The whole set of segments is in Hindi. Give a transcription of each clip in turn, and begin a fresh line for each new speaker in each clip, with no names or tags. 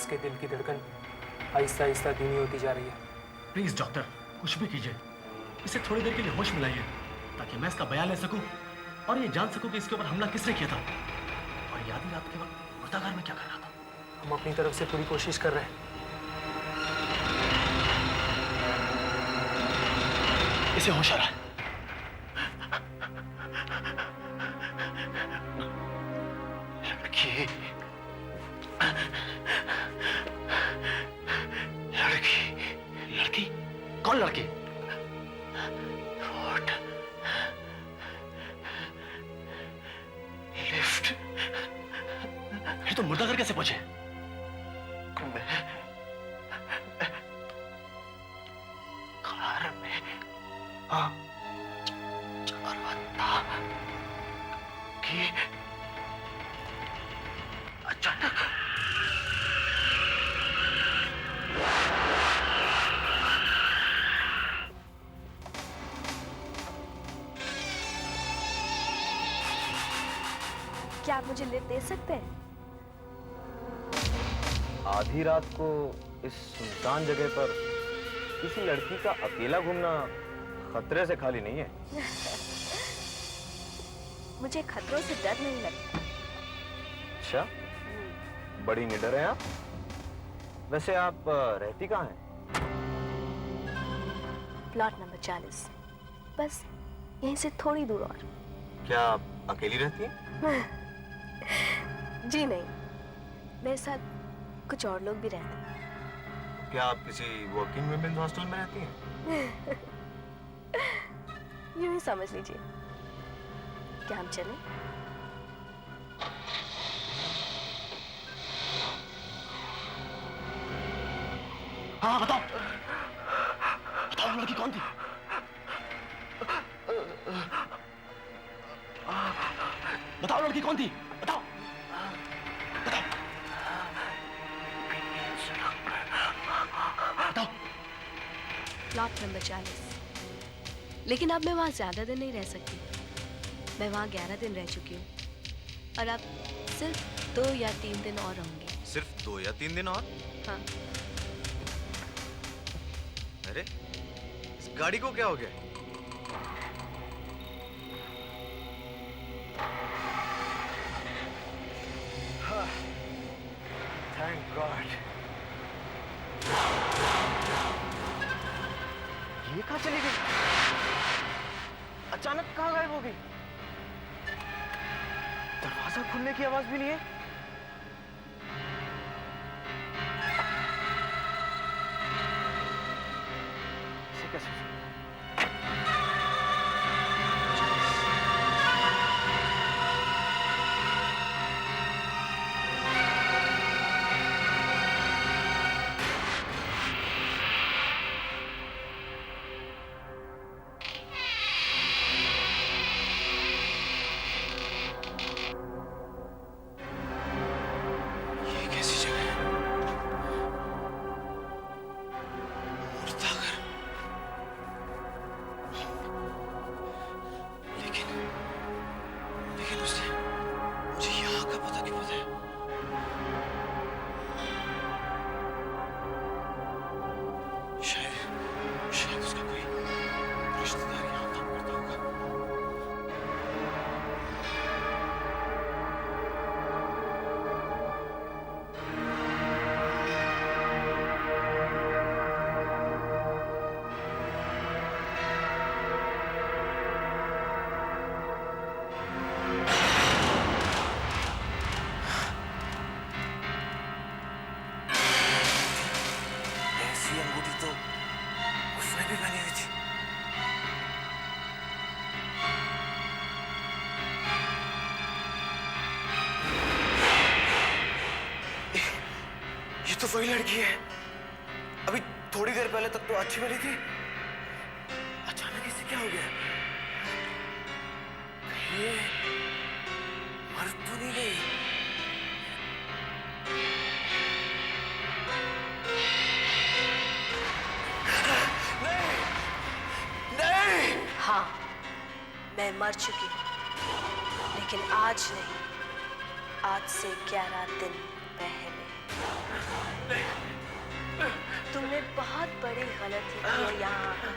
इसके दिल की धड़कन आहिस्ता आहिस्ता धीमी होती जा रही है।
प्लीज डॉक्टर, कुछ भी कीजिए, इसे थोड़ी देर के लिए होश में लाइए ताकि मैं इसका बयान ले सकूं और ये जान सकूं कि इसके ऊपर हमला किसने किया था और ये आधी रात के वक्त मुर्दाघर में क्या कर रहा था।
हम अपनी तरफ से पूरी कोशिश कर रहे हैं।
इसे होश आ रहा है। लड़की, लड़की, लड़की, कौन लड़की? रोड, लिफ्ट, ये तो मुर्दाघर कैसे पहुंचे? कार में, हाँ, कि अचानक
क्या आप मुझे लिफ्ट दे सकते हैं?
आधी रात को इस सुनसान जगह पर किसी लड़की का अकेला घूमना खतरे से खाली नहीं है।
मुझे खतरों से डर नहीं लगता।
अच्छा, बड़ी निडर हैं आप। वैसे आप रहती कहाँ हैं?
प्लॉट नंबर 40, बस यहीं से थोड़ी दूर और।
क्या आप अकेली रहती हैं?
जी नहीं, मेरे साथ कुछ और लोग भी रहते हैं।
क्या आप किसी वर्किंग वुमेन्स हॉस्टल में रहती हैं?
यूं ही समझ लीजिए। क्या हम चलें?
हाँ, बताओ, बताओ लड़की कौन थी? बताओ लड़की कौन थी? बताओ, बताओ, बताओ।
प्लॉट नंबर 40, लेकिन अब मैं वहां ज्यादा दिन नहीं रह सकती। मैं वहां 11 दिन रह चुकी हूँ और अब सिर्फ 2 या 3 दिन और रहूंगी।
सिर्फ 2 या 3 दिन और?
हाँ।
अरे, इस गाड़ी को क्या हो गया? Thank God. ये कहाँ चली गई? अचानक कहाँ गायब हो गई? दरवाजा खुलने की आवाज भी नहीं है। इसे कैसे?
तो वही लड़की है, अभी थोड़ी देर पहले तक तो अच्छी वाली थी, अचानक इसे क्या हो गया? ये मर तो नहीं गई? नहीं, नहीं।
हाँ, मैं मर चुकी हूँ, लेकिन आज नहीं, आज से 11 दिन पहले। और यहाँ आकर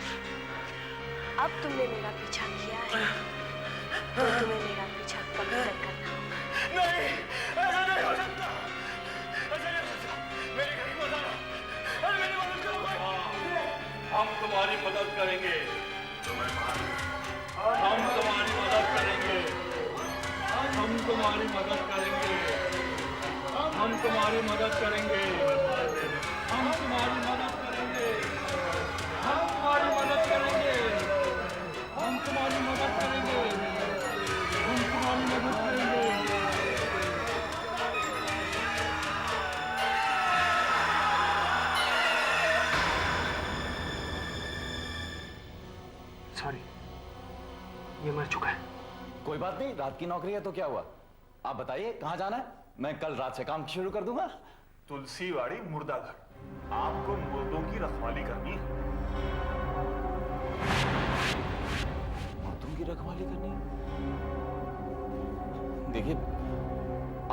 अब तुमने मेरा पीछा किया है तो तुम्हें मेरा पीछा कभी तक करना होगा।
नहीं, ऐसा नहीं हो सकता, ऐसा नहीं हो सकता। मेरे घर की मदद, अरे मेरी मदद करो भाई।
हम तुम्हारी मदद करेंगे, हम तुम्हारी मदद करेंगे, हम तुम्हारी मदद करेंगे, हम तुम्हारी मदद करेंगे, हम तुम्हारी मदद करेंगे, हम तुम्हारी मदद करेंगे, हम तुम्हारी मदद करेंगे, हम तुम्हारी मदद करेंगे।
सॉरी, ये मर चुका है।
कोई बात नहीं, रात की नौकरी है तो क्या हुआ। आप बताइए कहाँ जाना है, मैं कल रात से काम शुरू कर दूंगा।
तुलसीवाड़ी मुर्दाघर, आपको मुर्दों की रखवाली करनी है।
मुर्दों की रखवाली करनी है? देखिए,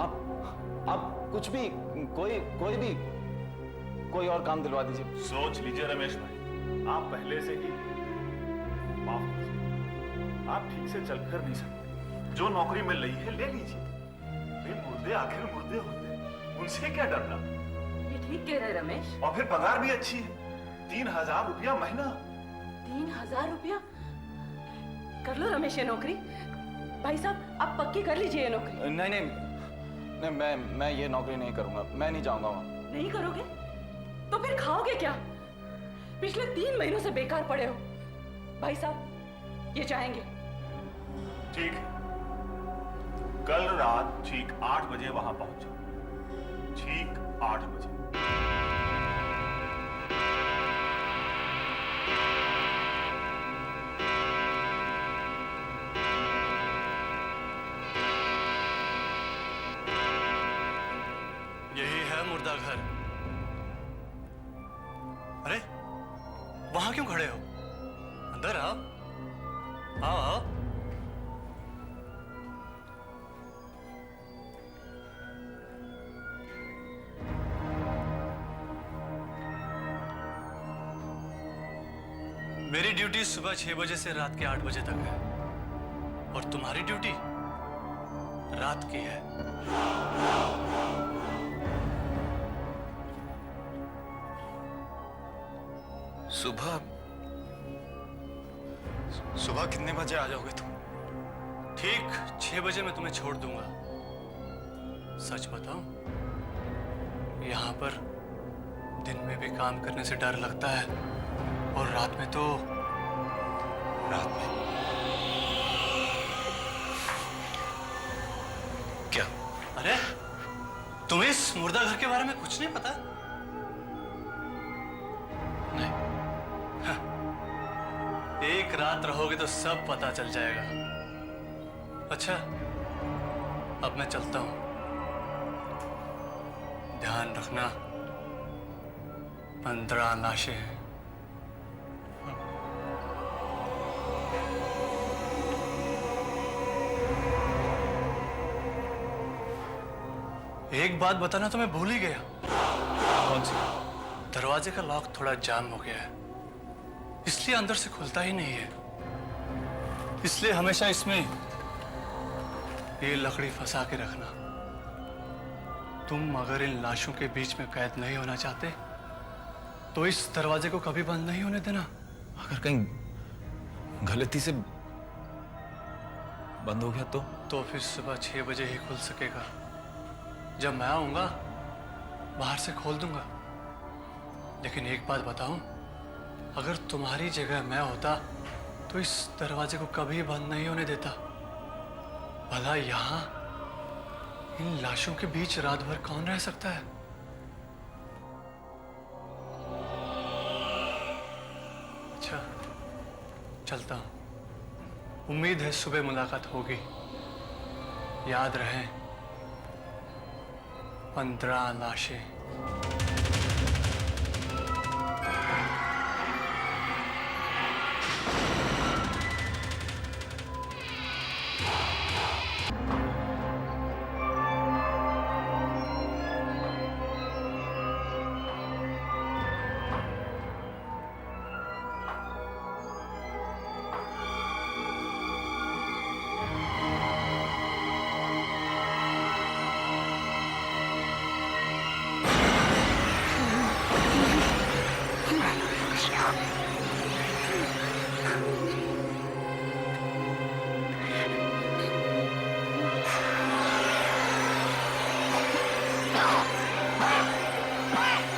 आप कुछ भी कोई और काम दिलवा दीजिए।
सोच लीजिए रमेश भाई, आप पहले से ही माफ कीजिए, आप ठीक से चल फिर नहीं सकते। जो नौकरी मिल रही है ले लीजिए। वे मुर्दे आखिर मुर्दे होते हैं, उनसे क्या डरना।
ये ठीक कह रहे रमेश।
और फिर पगार भी अच्छी है, 3000 रुपया महीना।
3000 रुपया? कर लो रमेश ये नौकरी। भाई साहब आप पक्की कर लीजिए ये नौकरी।
नहीं, मैं ये नौकरी नहीं करूंगा, मैं नहीं जाऊंगा वहां।
नहीं करोगे तो फिर खाओगे क्या? पिछले 3 महीनों से बेकार पड़े हो। भाई साहब ये चाहेंगे।
ठीक है, कल रात ठीक 8 बजे वहां पहुंचो, ठीक 8 बजे।
यही है मुर्दा घर। अरे वहां क्यों खड़े हो? अंदर आओ, आओ आओ। मेरी ड्यूटी सुबह 6 बजे से रात के 8 बजे तक है और तुम्हारी ड्यूटी रात की है। सुबह कितने बजे आ जाओगे तुम? ठीक 6 बजे मैं तुम्हें छोड़ दूंगा। सच बताऊं, यहां पर दिन में भी काम करने से डर लगता है और रात में क्या? अरे तुम्हें इस मुर्दा घर के बारे में कुछ नहीं पता? नहीं, एक रात रहोगे तो सब पता चल जाएगा। अच्छा, अब मैं चलता हूं। ध्यान रखना, 15 लाशें हैं। एक बात बताना तो मैं भूल ही गया। कौन सी? दरवाजे का लॉक थोड़ा जाम हो गया है, इसलिए अंदर से खुलता ही नहीं है। इसलिए हमेशा इसमें ये लकड़ी फंसा के रखना। तुम अगर इन लाशों के बीच में कैद नहीं होना चाहते तो इस दरवाजे को कभी बंद नहीं होने देना।
अगर कहीं गलती से बंद हो गया तो
फिर सुबह 6 बजे ही खुल सकेगा। जब मैं आऊंगा बाहर से खोल दूंगा। लेकिन एक बात बताऊं, अगर तुम्हारी जगह मैं होता तो इस दरवाजे को कभी बंद नहीं होने देता। भला यहां इन लाशों के बीच रात भर कौन रह सकता है? अच्छा, चलता हूं। उम्मीद है सुबह मुलाकात होगी। याद रहे, 15 लाशें।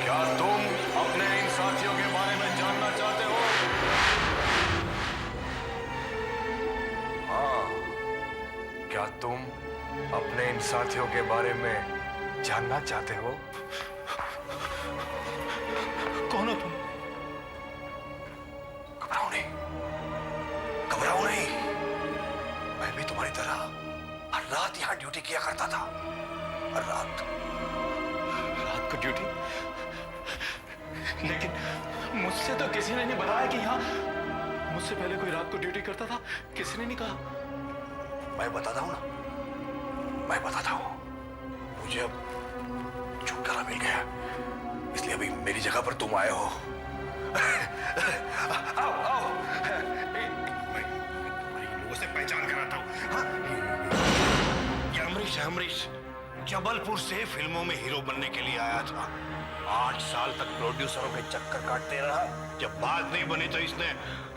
क्या तुम अपने इन साथियों के बारे में जानना चाहते हो? हाँ, क्या तुम अपने इन साथियों के बारे में जानना चाहते हो?
कौन हो तुम?
घबराओ नहीं, घबराओ नहीं। मैं भी तुम्हारी तरह हर रात यहाँ ड्यूटी किया करता था। हर रात
रात को ड्यूटी? लेकिन मुझसे तो किसी ने नहीं बताया कि यहाँ मुझसे पहले कोई रात को ड्यूटी करता था। किसी ने नहीं कहा।
मैं बताता हूँ ना, मैं बताता हूँ। मुझे अब छुटकारा मिल गया, इसलिए अभी मेरी जगह पर तुम आए हो। आओ, आओ। मैं लोगों से पहचान कराता हूँ। हाँ? ये अमरीश है, अमरीश। जबलपुर से फिल्मों में हीरो बनने के लिए आया था। 8 साल तक प्रोड्यूसरों के चक्कर काटते रहा। जब बात नहीं बनी तो इसने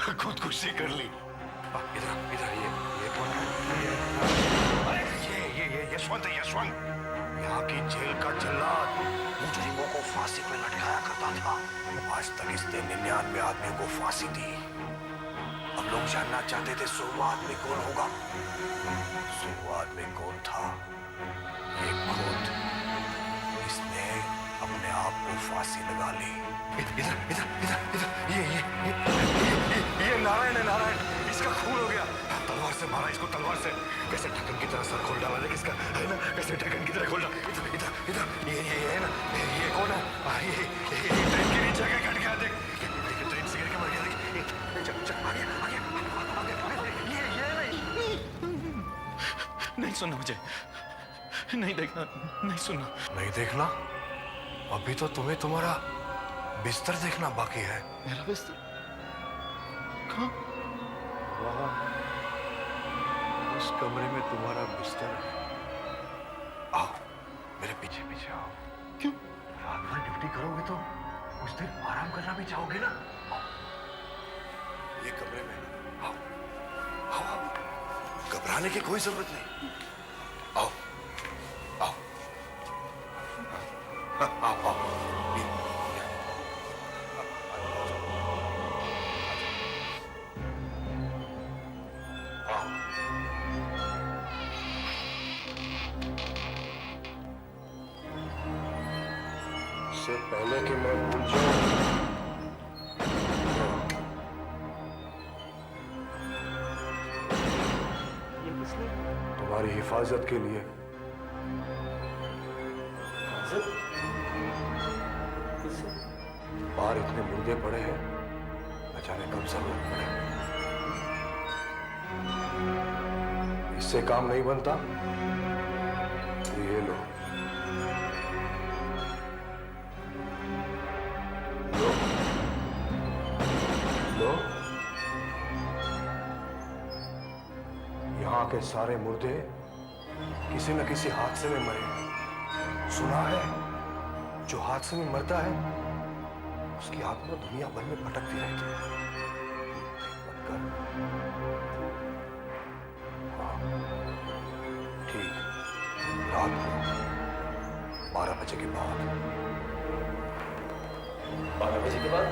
खुदकुशी कर ली। इधर इधर, ये कौन है? अरे ये यशवंत है, यशवंत। यहाँ की जेल का जल्लाद मुजरिमों को फांसी पे लटकाया करता था। आज तक इसने 99 आदमियों को फांसी दी। अब लोग जानना चाहते थे 100 आदमी कौन होगा। 100 आदमी कौन था? ये खुद। इसने अपने आप को फांसी लगा ली। इधर इधर इधर इधर, ये नारायण है, नारायण। इसका खून हो गया। तलवार से मारा इसको, तलवार से। कैसे ढक्कन की तरह सर खोल डाला, देख इसका, है ना? कैसे ढक्कन की तरह खोल डाला। इधर इधर इधर, ये है ना? ये कौन है? ये ट्रेन के नीचे आके कट गया, देख। ट्रेन से गिर के मर गया, देख। चल चल, आगे आगे आगे। ये
नहीं सुनना मुझे, नहीं देखना, नहीं सुनना।
नहीं देखना? अभी तो तुम्हें तुम्हारा बिस्तर देखना बाकी है।
मेरा बिस्तर कहाँ?
उस कमरे में तुम्हारा बिस्तर है। आओ, मेरे पीछे पीछे आओ।
क्यों?
रात भर ड्यूटी करोगे तो कुछ देर आराम करना भी चाहोगे ना? आओ, ये कमरे में आओ, आओ, आओ। घबराने की कोई जरूरत नहीं। आओ, आओ, आओ, आओ। इससे पहले कि मैं भूल जाऊं,
ये किसने?
तुम्हारी हिफाजत के लिए।
हिफाजत? किससे?
बाहर इतने मुर्दे पड़े हैं, न जाने कब जरूरत पड़े। इससे काम नहीं बनता तो ये लो, लो, लो। यहाँ के सारे मुर्दे किसी न किसी हादसे में मरे हैं। सुना है जो हादसे में मरता है उसकी आत्मा दुनिया भर में भटकती रहती है। हाँ, ठीक, रात को 12 बजे के बाद।
12 बजे के बाद?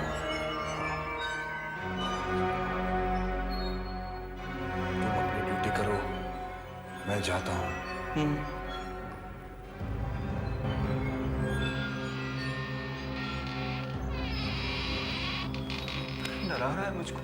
तुम अपनी ड्यूटी करो, मैं जाता हूं।
डरा रहा है मुझको।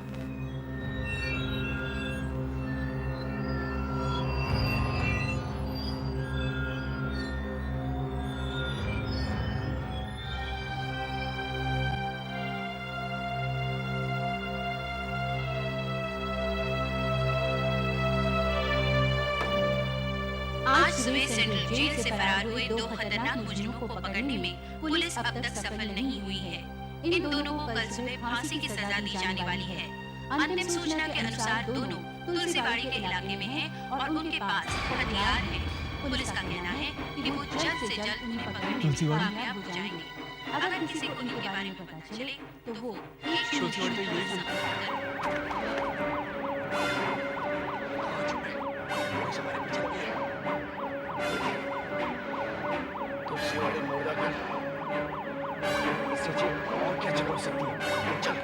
आज सुबह सेंट्रल जेल से फरार हुए 2 खतरनाक मुजरिमों को पकड़ने में पुलिस अब तक सफल नहीं हुई है। इन दोनों को कल सुबह फांसी की सजा दी जाने वाली है। अंतिम सूचना के अनुसार दोनों तुलसीबाड़ी के इलाके में हैं और उनके पास हथियार हैं। पुलिस का कहना है कि वो जल्द से जल्द उन्हें पकड़ने में कामयाब हो जाएंगे। अगर किसी को इनके बारे में पता चले तो वो 100 पर संपर्क करें।
तुलसी वाले मुर्दा का इससे जी और क्या जगह हो सकती है? चल।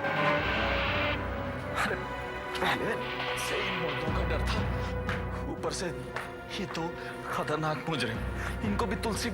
पहले से इन मुर्दों का डर था, ऊपर से ये दो खतरनाक मुजरिम, इनको भी तुलसी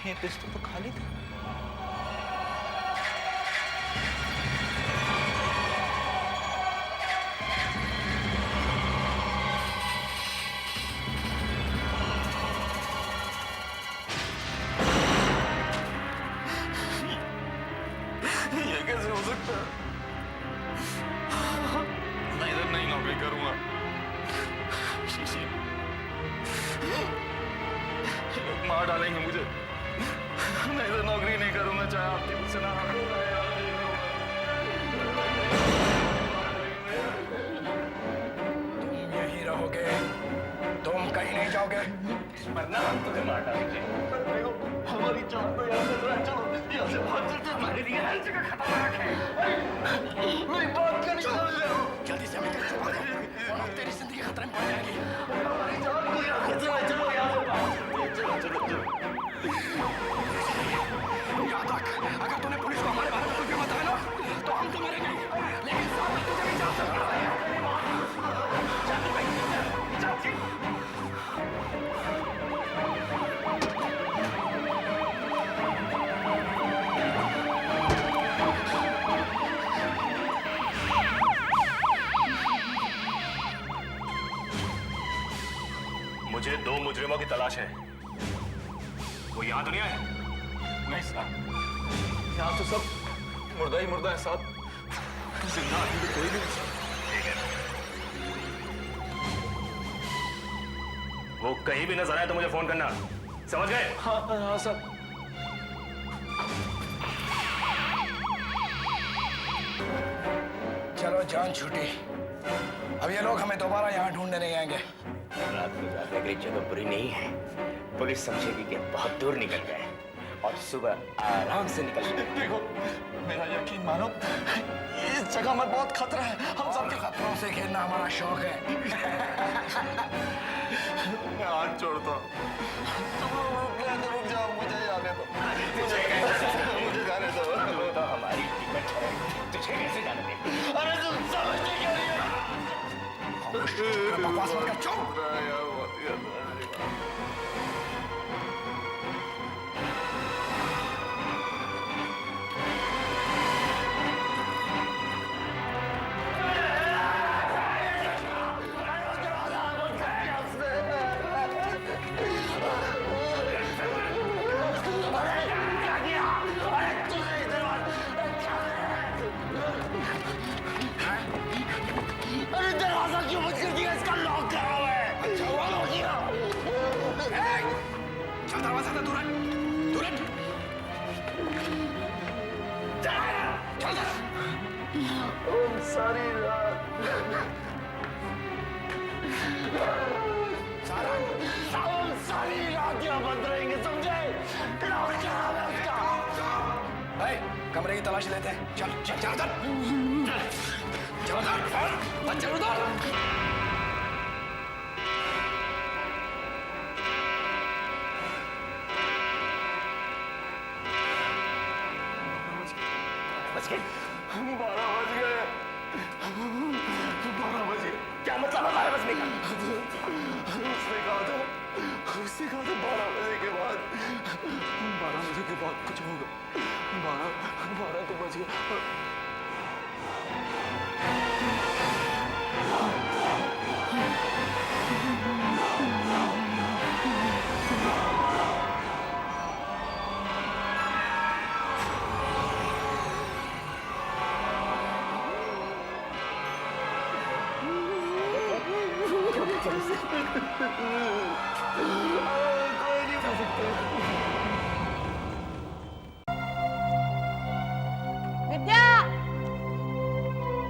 ये पिस्टल तो खाली था। ये कैसे हो सकता है? मैं इधर नहीं नौकरी करूंगा। लोग मार डालेंगे मुझे। मैं इधर नौकरी नहीं करूंगा, चाहे आपकी मुझसे ना
तुम यहीं रहोगे, तुम कहीं नहीं जाओगे, वरना हम तुम्हें मार डालेंगे।
हमारी जान तो यहाँ से रह, चलो यहाँ से भाग चलते।
हमारे लिए हर जगह खतरनाक है।
मेरी बात करनी समझ ले।
जल्दी से हमें छुपा दे, वरना तेरी जिंदगी खतरे में पड़ जाएगी।
हमारी जान को यहाँ खतरा है, चलो यहाँ से भाग चलते। चलो चलो चलो।
याद रख, अगर तूने पुलिस को हमारे बारे में कुछ भी बताया ना, तो हम तो मरेंगे, लेकिन साथ में तुझे भी जान से मारा है। जल्दी भाई, जल्दी।
मुझे दो मुजरिमों की तलाश है। वो यहाँ तो नहीं आए?
नहीं साहब, यहाँ तो सब मुर्दा ही मुर्दा है साहब। जिंदा आदमी तो कोई नहीं है।
ठीक है, वो कहीं भी नजर आए तो मुझे फोन करना, समझ गए?
हाँ हाँ साहब।
चलो जान छूटी, अब ये लोग हमें दोबारा यहाँ ढूंढने नहीं आएंगे।
रात को जाने की जगह बुरी नहीं है, पुलिस समझेगी कि बहुत दूर निकल गए और सुबह आराम से निकल गए।
देखो मेरा यकीन मानो, इस जगह में बहुत खतरा है। हम सबके
खतरों से खेलना हमारा शौक है।
मैं हाथ जोड़ता हूँ, रुक जाओ, मुझे जाने दो, मुझे जाने दो।
तो हमारी टिकट है, तुझे कैसे जाने दे?
अरे तुम समझते क्यों नहीं हो?
बकवास मत कर, चुप।
अरे दरवाजा क्यों बंद कर दिया? इसका लॉक करा हुआ है।
अच्छा हुआ लॉक किया। चल दरवाजा से दूर हट, दूर हट। चल
ओम सारी रात ओम सारी रात यहाँ बंद रहेंगे, समझे? लॉक करा हुआ है उसका।
कमरे की तलाश लेते हैं। चल चल चल उधर, चल उधर, चल उधर।
बच गए, 12 बज गए, 12 बज गए।
क्या मतलब है 12 बजने का?
उसने कहा था 12 बजे के बाद, 12 बजे के बाद कुछ होगा। 12 तो बज गया।
चल से कोई नहीं उठा सकता।
विद्या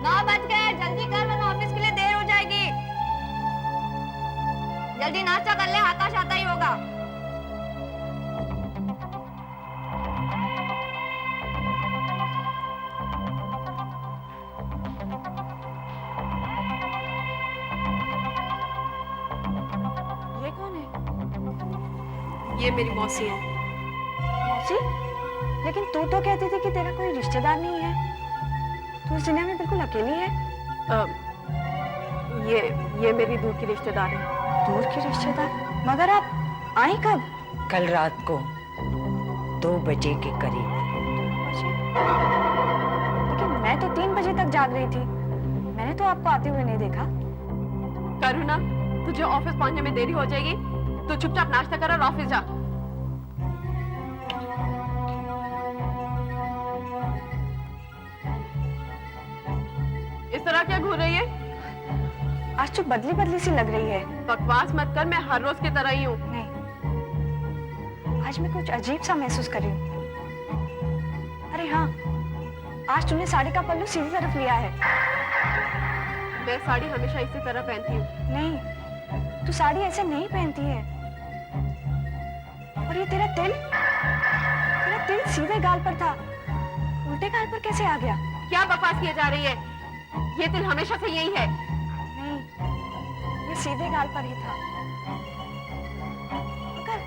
9 बज गए, जल्दी कर वरना ऑफिस के लिए देर हो जाएगी। जल्दी नाश्ता कर ले, आकाश आता ही होगा।
ये कौन है? ये मेरी मौसी है।
मौसी? लेकिन तू तो कहती थी कि तेरा कोई रिश्तेदार नहीं है। तू इस दुनिया में बिल्कुल अकेली है।
ये मेरी दूर की रिश्तेदार है।
दूर की रिश्तेदार? मगर आप आई कब?
कल रात को 2 बजे के करीब।
लेकिन मैं तो 3 बजे तक जाग रही थी। मैंने तो आपको आते हुए नहीं देखा।
करुणा, तुझे ऑफिस पहुंचने में देरी हो जाएगी, तो चुपचाप नाश्ता कर और ऑफिस जा। इस तरह क्या घूर रही है?
आज तो बदली बदली सी लग रही है।
बकवास मत कर, मैं हर रोज की तरह ही हूँ।
नहीं, आज मैं कुछ अजीब सा महसूस कर रही हूँ। अरे हाँ, आज तूने साड़ी का पल्लू सीधी तरफ लिया है।
मैं साड़ी हमेशा इसी तरह पहनती हूँ।
नहीं, तू साड़ी ऐसे नहीं पहनती है। और ये तेरा तिल सीधे गाल पर था, उल्टे गाल पर कैसे आ गया?
क्या बकवास किए जा रही है? ये तिल हमेशा से यही है।
नहीं, ये सीधे गाल पर ही था। मगर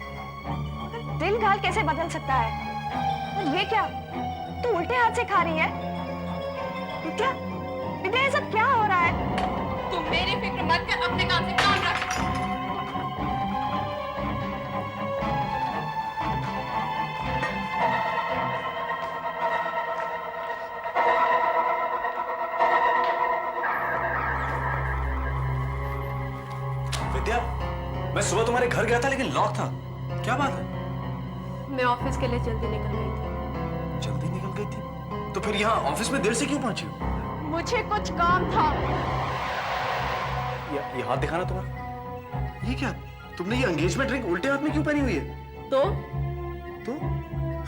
तिल गाल कैसे बदल सकता है? और ये क्या, तू उल्टे हाथ से खा रही है? विद्या, विद्या, ये सब क्या हो रहा है?
तुम मेरी फिक्र मत कर, अपने काम से काम रख।
विद्या, मैं सुबह तुम्हारे घर गया था लेकिन लॉक था। क्या बात है?
मैं ऑफिस के लिए जल्दी निकल गई थी।
जल्दी निकल गई थी? तो फिर यहाँ ऑफिस में देर से क्यों पहुंची?
मुझे कुछ काम था।
ये हाथ दिखाना तुम्हारा। ये क्या? तुमने ये एंगेजमेंट रिंग उल्टे हाथ में क्यों पहनी हुई है?
तो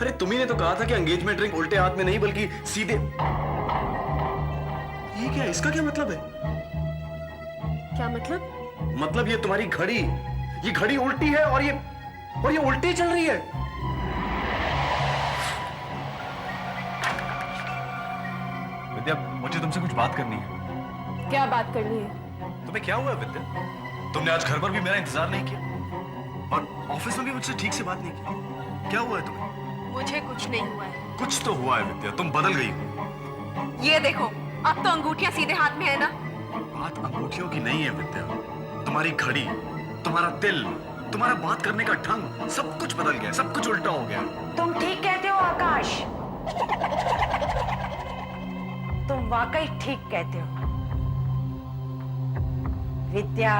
अरे तुम्ही ने तो कहा था कि एंगेजमेंट रिंग उल्टे हाथ में नहीं बल्कि सीधे। ये क्या? इसका क्या मतलब है?
क्या मतलब?
मतलब ये तुम्हारी घड़ी, ये घड़ी उल्टी है और ये उल्टी चल रही है। विद्या, मुझे तुमसे कुछ बात करनी है।
क्या बात करनी है?
तुम्हें क्या हुआ विद्या? तुमने आज घर पर भी मेरा इंतजार नहीं किया और ऑफिस में भी मुझसे ठीक से बात नहीं की। क्या हुआ है तुम्हें?
मुझे कुछ नहीं हुआ है।
कुछ तो हुआ है विद्या, तुम बदल गई हो।
ये देखो, अब तो अंगूठियां सीधे हाथ में है ना।
बात अंगूठियों की नहीं है विद्या, तुम्हारी घड़ी, तुम्हारा तिल, तुम्हारा बात करने का ढंग, सब कुछ बदल गया, सब कुछ उल्टा हो गया।
तुम ठीक कहते हो आकाश, तुम वाकई ठीक कहते हो। विद्या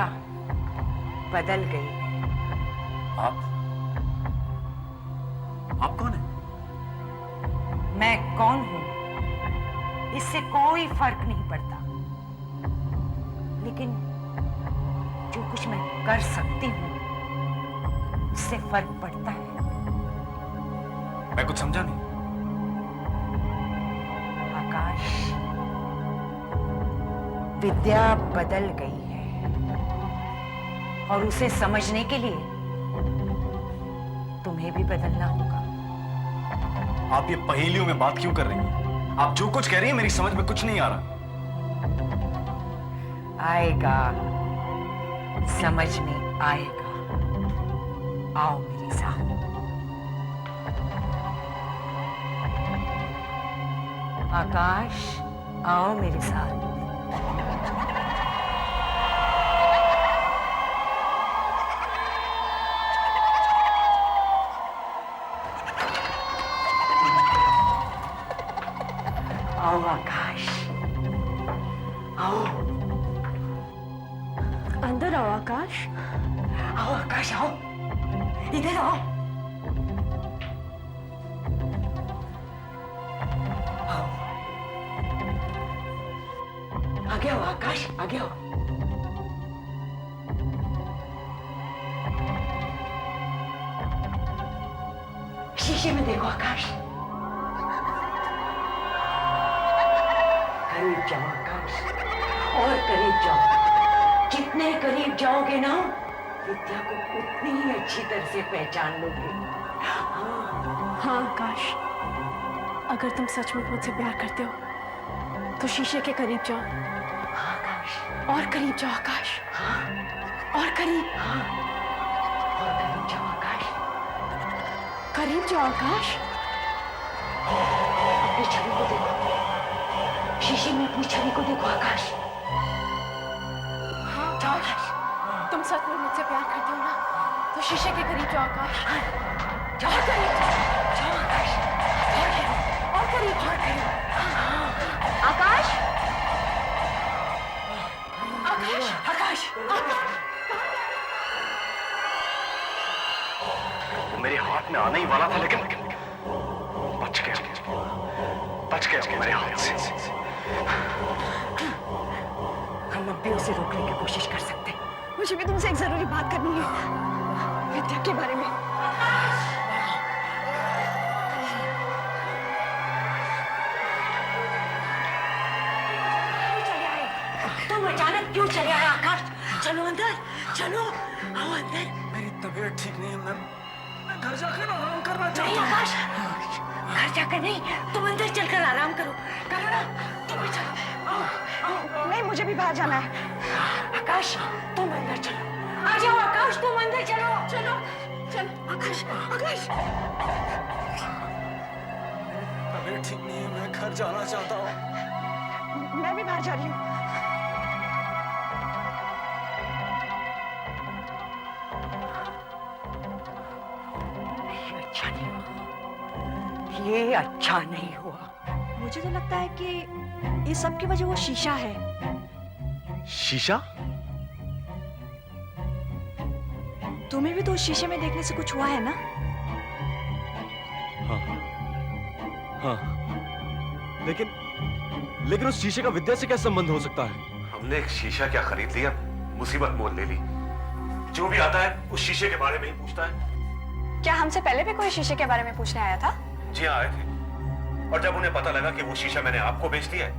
बदल गई।
आप कौन है?
मैं कौन हूं इससे कोई फर्क नहीं पड़ता, लेकिन जो कुछ मैं कर सकती हूं उससे फर्क पड़ता है।
मैं कुछ समझा नहीं।
आकाश, विद्या बदल गई है और उसे समझने के लिए तुम्हें भी बदलना होगा।
आप ये पहेलियों में बात क्यों कर रही हैं? आप जो कुछ कह रही हैं मेरी समझ में कुछ नहीं आ रहा।
आएगा, समझ में आएगा। आओ मेरे साथ। आकाश, आओ मेरे साथ। आओ आकाश, आओ।
अंदर आओ आकाश।
आओ आकाश, आओ, इधर आओ। आओ, आगे आओ आकाश, आगे आओ। शीशे में देखो आकाश। करीब जाओ आकाश, और करीब जाओ। जितने करीब जाओगे ना, विद्या को उतनी ही अच्छी तरह से पहचान लोगे।
हाँ आकाश, अगर तुम सचमुच मुझसे प्यार करते हो तो शीशे के करीब जाओ।
हाँ आकाश।
और करीब जाओ आकाश।
हाँ।
और करीब।
हाँ। और करीब जाओ आकाश।
करीब जाओ आकाश।
अपनी छवि को देखो, शीशे में अपनी छवि को देखो आकाश।
हाँ जाओ आकाश, तुम सच में मुझसे प्यार करते हो ना, तो शीशे के करीब जाओ आकाश।
जाओ करीब, जाओ आकाश।
और करीब, और करीब।
आकाश,
आकाश,
आकाश,
वो मेरे हाथ में आने ही वाला था, लेकिन बच गया वो मेरे हाथ से।
हम अब भी उसे रोकने की कोशिश कर सकते हैं।
मुझे भी तुमसे एक जरूरी बात करनी है, विद्या के बारे में।
तुम अचानक क्यों चले आए आकाश? चलो अंदर, चलो, आओ अंदर।
मेरी तबीयत ठीक नहीं है मैम, मैं घर जाकर आराम करना
नहीं
चाहता हूँ।
आकाश, घर जाकर नहीं, तुम अंदर चलकर आराम करो। करो ना, तुम भी चलो। आओ, आओ।
नहीं, मुझे भी बाहर जाना है।
आकाश, तुम अंदर चलो। आ जाओ आकाश, तुम अंदर चलो।
चलो, चलो।
आकाश, आकाश।
तबीयत ठीक नहीं है, मैं घर जाना चाहता हूँ।
मैं भी बाहर जा रही हूँ।
अच्छा नहीं हुआ, ये अच्छा नहीं हुआ।
मुझे तो लगता है कि इस सब की वजह वो शीशा है।
शीशा?
तुम्हें भी तो उस शीशे में देखने से कुछ हुआ है ना?
हाँ हाँ, लेकिन उस शीशे का विद्या से क्या संबंध हो सकता है?
हमने एक शीशा क्या खरीद लिया, मुसीबत मोल ले ली। जो भी आता है उस शीशे के बारे में ही पूछता है।
क्या हमसे पहले भी कोई शीशे के बारे में पूछने आया था?
जी हाँ, आए थे। और जब उन्हें पता लगा कि वो शीशा मैंने आपको बेच दिया है,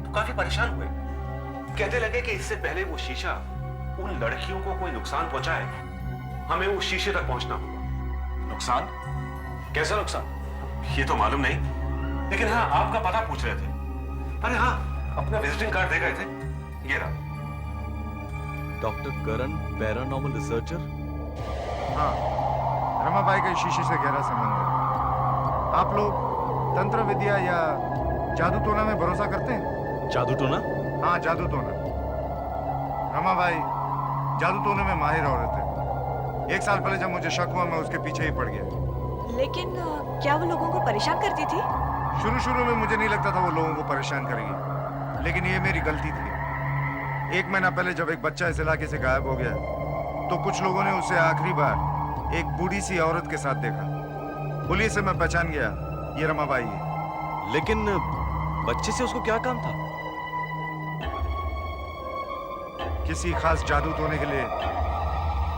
तो काफी परेशान हुए। कहते लगे कि इससे पहले वो शीशा उन लड़कियों को कोई नुकसान पहुंचाए, हमें उस शीशे तक पहुंचना होगा। नुकसान? कैसा नुकसान? ये तो मालूम नहीं, लेकिन हाँ, आपका पता पूछ रहे थे। अरे हाँ, अपना विजिटिंग कार्ड दे गए थे, ये रहा।
डॉक्टर करण, पैरानॉर्मल रिसर्चर।
हाँ, रमाबाई का इस शीशे से गहरा संबंध है। आप लोग तंत्र विद्या या जादू टोना में भरोसा करते हैं?
जादू टोना?
हाँ, जादू टोना। रमाबाई जादू टोने में माहिर औरत है। 1 साल पहले जब मुझे शक हुआ, मैं उसके पीछे ही पड़ गया।
लेकिन क्या वो लोगों को परेशान करती थी?
शुरू में मुझे नहीं लगता था वो लोगों को परेशान करेगी, लेकिन ये मेरी गलती थी। 1 महीना पहले जब एक बच्चा इस इलाके से गायब हो गया, तो कुछ लोगों ने उसे आखिरी बार एक बूढ़ी सी औरत के साथ देखा। पुलिस से मैं पहचान गया, ये रमाबाई है।
लेकिन बच्चे से उसको क्या काम था?
किसी खास जादू टोने के लिए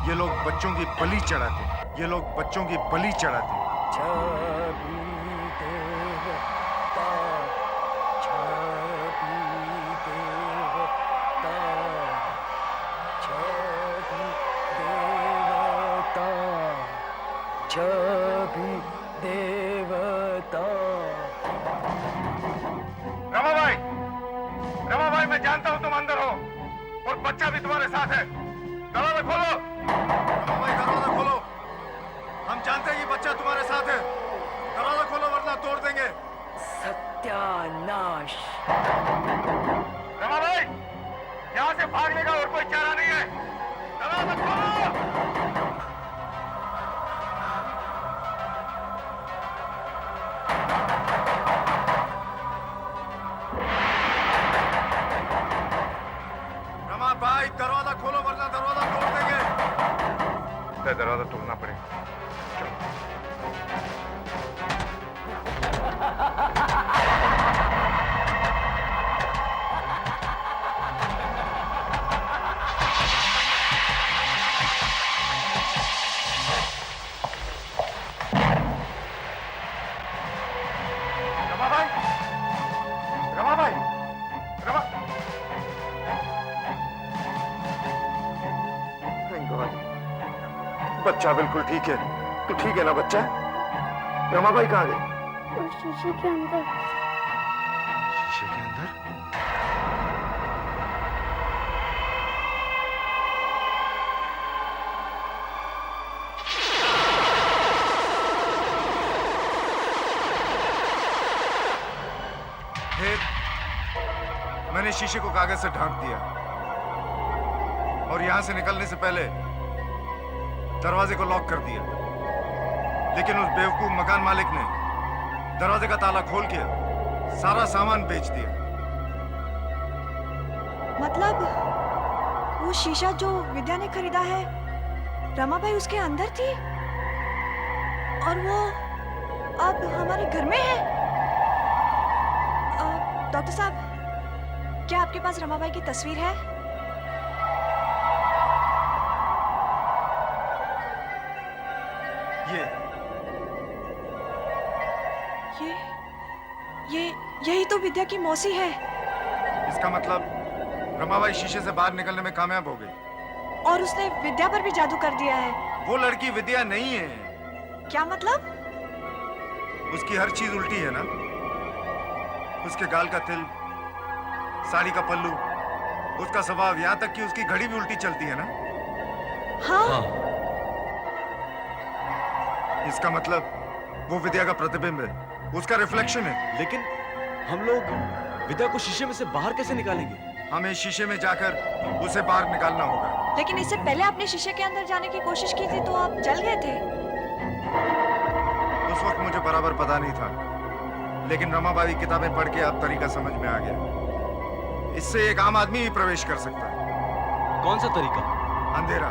ये लोग बच्चों की बलि चढ़ाते। ये लोग बच्चों की बलि चढ़ाते। रमाबाई, मैं जानता हूं तुम अंदर हो और बच्चा भी तुम्हारे साथ है। दरवाजा खोलो। रमाबाई, दरवाजा खोलो। हम जानते हैं ये बच्चा तुम्हारे साथ है। दरवाजा खोलो वरना तोड़ देंगे।
सत्यानाश।
रमाबाई, यहाँ से भागने का और कोई चारा नहीं है। दरवाजा खोलो। रमाबाई, दरवाजा खोलो वरना दरवाजा तोड़ देंगे। दरवाजा तोड़ना पड़ेगा। बच्चा बिल्कुल ठीक है। तू ठीक है ना बच्चा? रमाबाई कहाँ गई?
शीशे के अंदर।
शीशे के अंदर? फिर मैंने शीशे को कागज से ढांक दिया और यहां से निकलने से पहले दरवाजे को लॉक कर दिया। लेकिन उस बेवकूफ मकान मालिक ने दरवाजे का ताला खोल के सारा सामान बेच दिया।
मतलब वो शीशा जो विद्या ने खरीदा है, रमाबाई उसके अंदर थी और वो अब हमारे घर में है। डॉक्टर साहब, क्या आपके पास रमाबाई की तस्वीर है? यही तो विद्या की मौसी है।
इसका मतलब रमाबाई शीशे से बाहर निकलने में कामयाब हो गई
और उसने विद्या पर भी जादू कर दिया है।
वो लड़की विद्या नहीं है।
क्या मतलब?
उसकी हर चीज उल्टी है ना। उसके गाल का तिल, साड़ी का पल्लू, उसका स्वभाव, यहाँ तक कि उसकी घड़ी भी उल्टी चलती है ना।
हाँ।
इसका मतलब वो विद्या का प्रतिबिंब है, उसका रिफ्लेक्शन है।
लेकिन हम लोग विद्या को शीशे में से बाहर कैसे निकालेंगे?
हमें शीशे में जाकर उसे बाहर निकालना होगा।
लेकिन इससे पहले आपने शीशे के अंदर जाने की कोशिश की थी तो आप जल गए थे।
उस वक्त मुझे बराबर पता नहीं था, लेकिन रमाबाई किताबें पढ़ के अब तरीका समझ में आ गया। इससे एक आम आदमी भी प्रवेश कर सकता है।
कौन सा तरीका?
अंधेरा,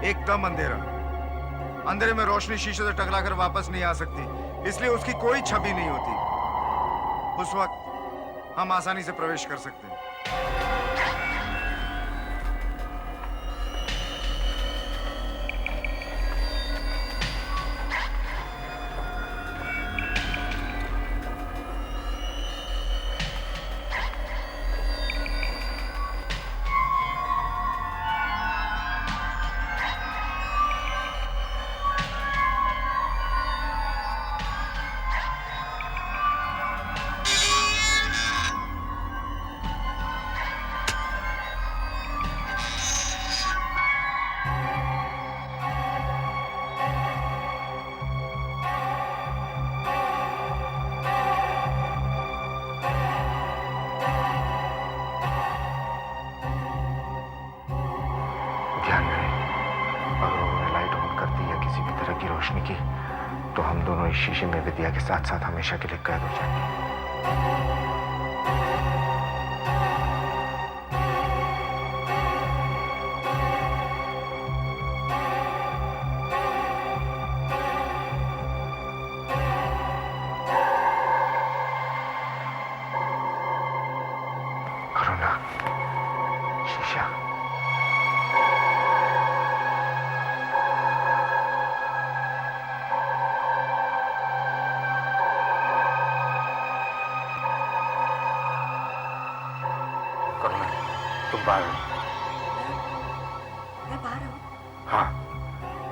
एकदम अंधेरा। अंधेरे में रोशनी शीशे से टकराकर वापस नहीं आ सकती, इसलिए उसकी कोई छवि नहीं होती। उस वक्त हम आसानी से प्रवेश कर सकते हैं। रोशनी की तो हम दोनों इस शीशे में विद्या के साथ साथ हमेशा के लिए कैद हो जाएंगे।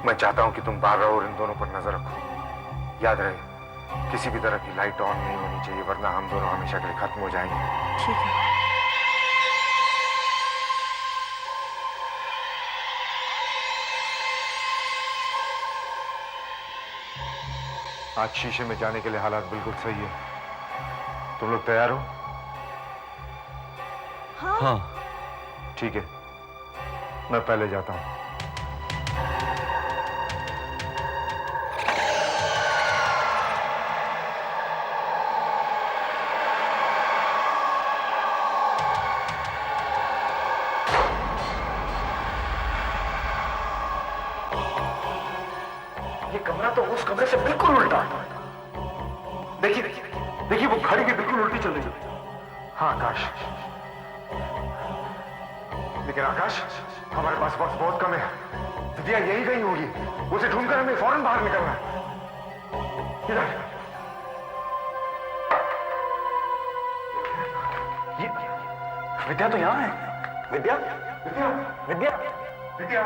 मैं चाहता हूं कि तुम बाहर रहो और इन दोनों पर नजर रखो। याद रहे, किसी भी तरह की लाइट ऑन नहीं होनी चाहिए, वरना हम दोनों हमेशा के लिए खत्म हो जाएंगे।
ठीक है।
आज शीशे में जाने के लिए हालात बिल्कुल सही है। तुम लोग तैयार हो?
हाँ।
ठीक है, मैं पहले जाता हूं।
ये कमरा तो उस कमरे से बिल्कुल उल्टा है। देखिए देखिए, वो घड़ी भी बिल्कुल उल्टी चल रही है।
हाँ आकाश, लेकिन आकाश, हमारे पास वक्त बहुत कम है। विद्या यही कहीं होगी, उसे ढूंढकर हमें फौरन बाहर निकलना है। इधर
ये विद्या तो यहाँ है। विद्या विद्या विद्या विद्या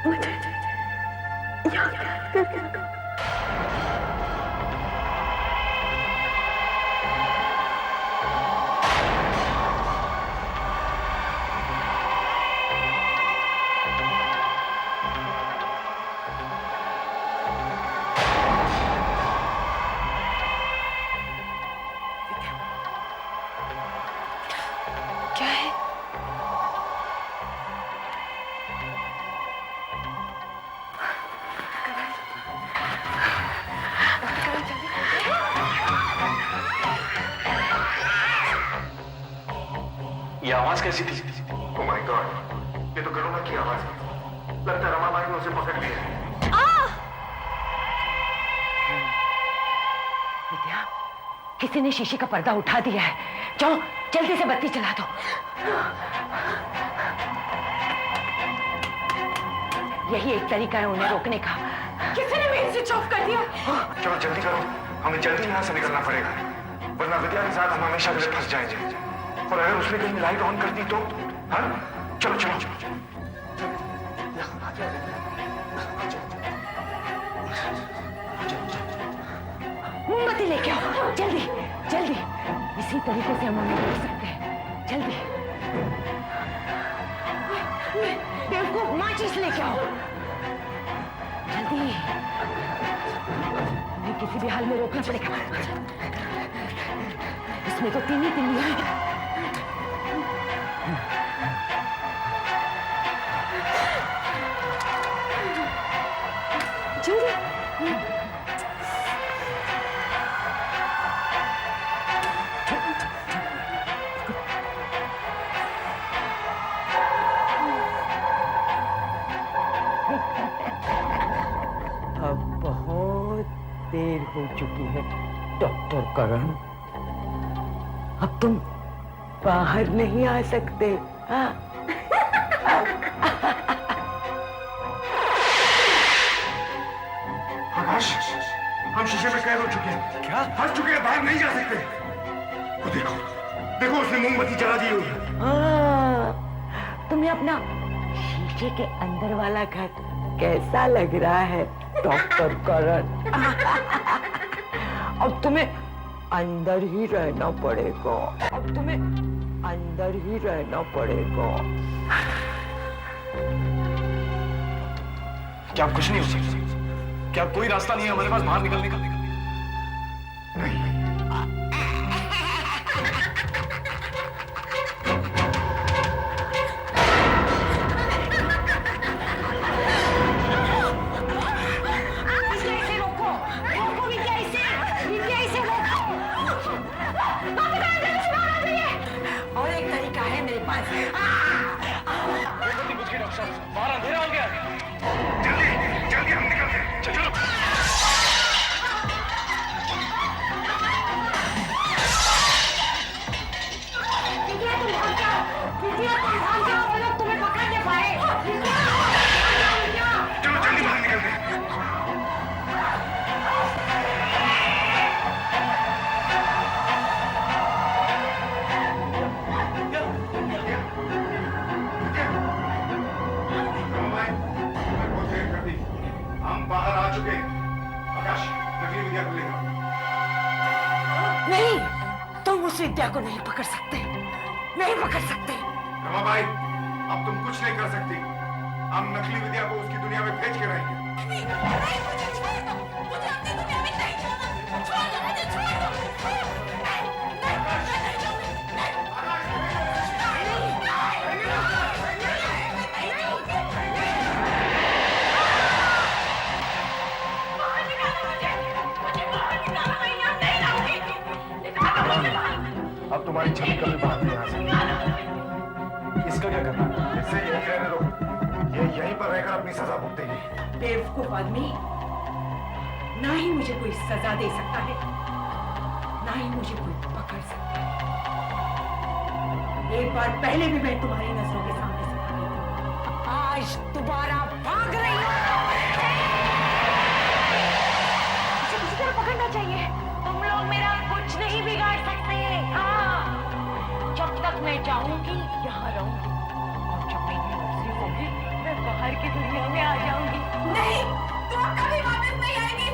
मुझे याद करके रखो।
क्या है?
ये आवाज कैसी थी? ओह माय गॉड, ये तो करुणा की आवाज है। लगता है रमाबाई ने उसे पकड़ लिया।
विद्या, किसी ने शीशे का पर्दा उठा दिया है। जाओ जल्दी से बत्ती जला दो। यही एक तरीका है उन्हें रोकने का।
किसी ने मेन स्विच ऑफ कर दिया।
चलो जल्दी करो, हमें जल्दी यहाँ से निकलना पड़ेगा, वरना विद्या के साथ हम हमेशा के लिए फंस जाएंगे। और अगर उसने कहीं लाइट ऑन कर दी तो? हाँ, चलो चलो चलो।
मोमबत्ती लेके आओ, जल्दी जल्दी। इसी तरीके से हम उन्हें रोक सकते हैं। जल्दी। बेवकूफ, माचिस लेके आओ जल्दी। हमें किसी भी हाल में रोकना पड़ेगा। इसमें तो तीन ही तिल्लियां हैं। जल्दी। अब बहुत देर हो चुकी है डॉक्टर करण। अब तुम बाहर नहीं आ सकते। हाँ?
आकाश, हम शीशे में कैद हो चुके हैं। क्या? फंस चुके हैं, बाहर नहीं जा सकते। वो देखो, देखो उसने मोमबत्ती जला दी हुई है।
हाँ, तुम्हें अपना शीशे के अंदर वाला घर कैसा लग रहा है डॉक्टर करण? अब तुम्हें अंदर ही रहना पड़ेगा। अब तुम्हें अंदर ही रहना पड़ेगा।
क्या कुछ नहीं हो सकता? क्या कोई रास्ता नहीं है हमारे पास बाहर निकलने का? नहीं।
और एक तरीका है मेरे पास।
बाहर अंधेरा हो गया। जल्दी जल्दी हम निकलते हैं। चलो
तुम्हें पकड़ नहीं पाए।
चलो जल्दी बाहर निकलते हैं।
हम बाहर आ चुके हैं। आकाश, नकली विद्या को लेकर।
नहीं, तुम उस विद्या को नहीं पकड़ सकते। नहीं पकड़ सकते।
रमाबाई, अब तुम कुछ नहीं कर सकती। हम नकली विद्या को उसकी दुनिया में भेज के रहेंगे।
अब तुम्हारी छवि कभी बाहर नहीं आ सकती। इसका क्या करना है?
इसे यहीं रहने दो। ये यहीं पर रहकर अपनी सजा भुगतेगी।
बेवकूफ आदमी, ना ही मुझे कोई सजा दे सकता है, ना ही मुझे कोई पकड़ सकता है। एक बार पहले भी मैं तुम्हारी नजरों के सामने से भागी थी।
आज दोबारा भाग रही हो। इसे किसी तरह पकड़ना चाहिए। तुम लोग मेरा कुछ नहीं बिगाड़ सकते। हाँ, जब तक मैं चाहूंगी यहाँ रहूंगी, और जब मेरी मर्जी होगी मैं बाहर बाहर की दुनिया में आ जाऊंगी।
नहीं, तुम अब कभी वापस नहीं आएगी।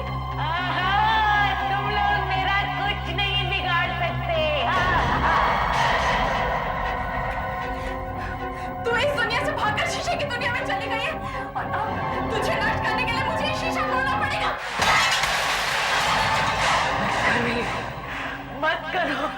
तुम लोग मेरा कुछ नहीं बिगाड़ सकते।
तू इस दुनिया से भागकर शीशे की दुनिया में चली गई है और अब तुझे नष्ट करने के लिए मुझे ये शीशा तोड़ना पड़ेगा।
मत करो।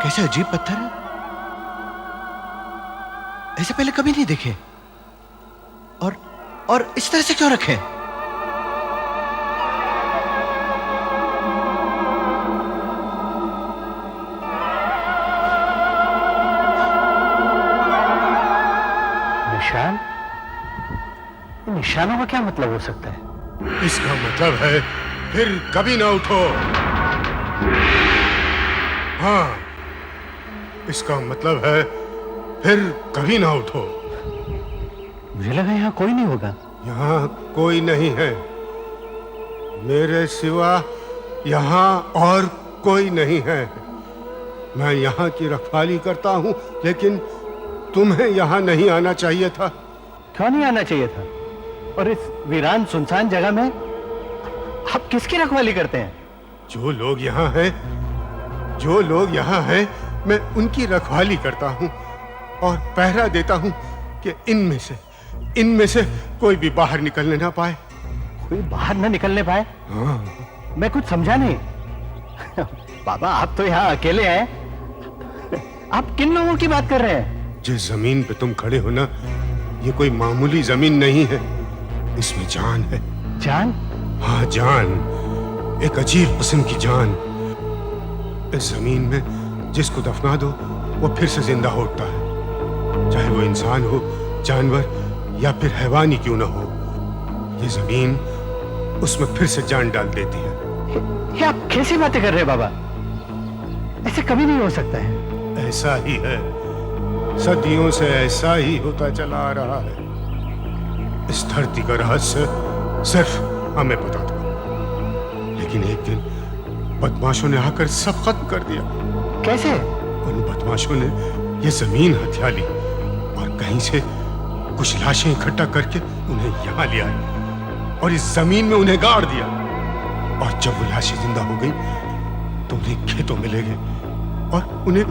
कैसे अजीब पत्थर है, ऐसे पहले कभी नहीं देखे। और इस तरह से क्यों रखे?
निशान? निशानों का क्या मतलब हो सकता है?
इसका मतलब है फिर कभी ना उठो। हाँ, इसका मतलब है फिर कभी ना उठो।
मुझे लगा यहाँ कोई नहीं होगा।
यहाँ कोई नहीं है, मेरे सिवा यहाँ और कोई नहीं है। मैं यहाँ की रखवाली करता हूँ, लेकिन तुम्हें यहाँ नहीं आना चाहिए था।
क्यों नहीं आना चाहिए था? और इस वीरान सुनसान जगह में आप किसकी रखवाली करते हैं?
जो लोग यहाँ हैं, मैं उनकी रखवाली करता हूँ और पहरा देता हूँ कि इनमें से कोई भी बाहर निकलने ना पाए।
कोई बाहर ना निकलने पाए?
हाँ।
मैं कुछ समझा नहीं। बाबा, आप तो यहाँ अकेले हैं। आप किन लोगों की बात कर रहे हैं?
जिस जमीन पे तुम खड़े हो ना, ये कोई मामूली जमीन नहीं है, इसमें जान है।
जान?
हाँ, जान, एक अजीब किस्म की जान। इस जमीन में जिसको दफना दो वो फिर से जिंदा हो उठता है, चाहे वो इंसान हो, जानवर या फिर हैवान ही क्यों ना हो। ये जमीन उसमें फिर से जान डाल देती है।
ये आप कैसी बातें कर रहे हैं बाबा? ऐसे कभी नहीं हो सकता है।
ऐसा ही है, सदियों से ऐसा ही होता चला आ रहा है। इस धरती का रहस्य सिर्फ हमें पता था, लेकिन एक दिन बदमाशों ने आकर सब खत्म कर दिया।
कैसे?
उन बदमाशों ने ये जमीन हथिया ली और कहीं से कुछ लाशें इकट्ठा करके उन्हें यहाँ ले आए और इस जमीन में उन्हें गाड़ दिया। और जब वो लाशें जिंदा हो गई तो उन्हें खेतों में ले गए और उन्हें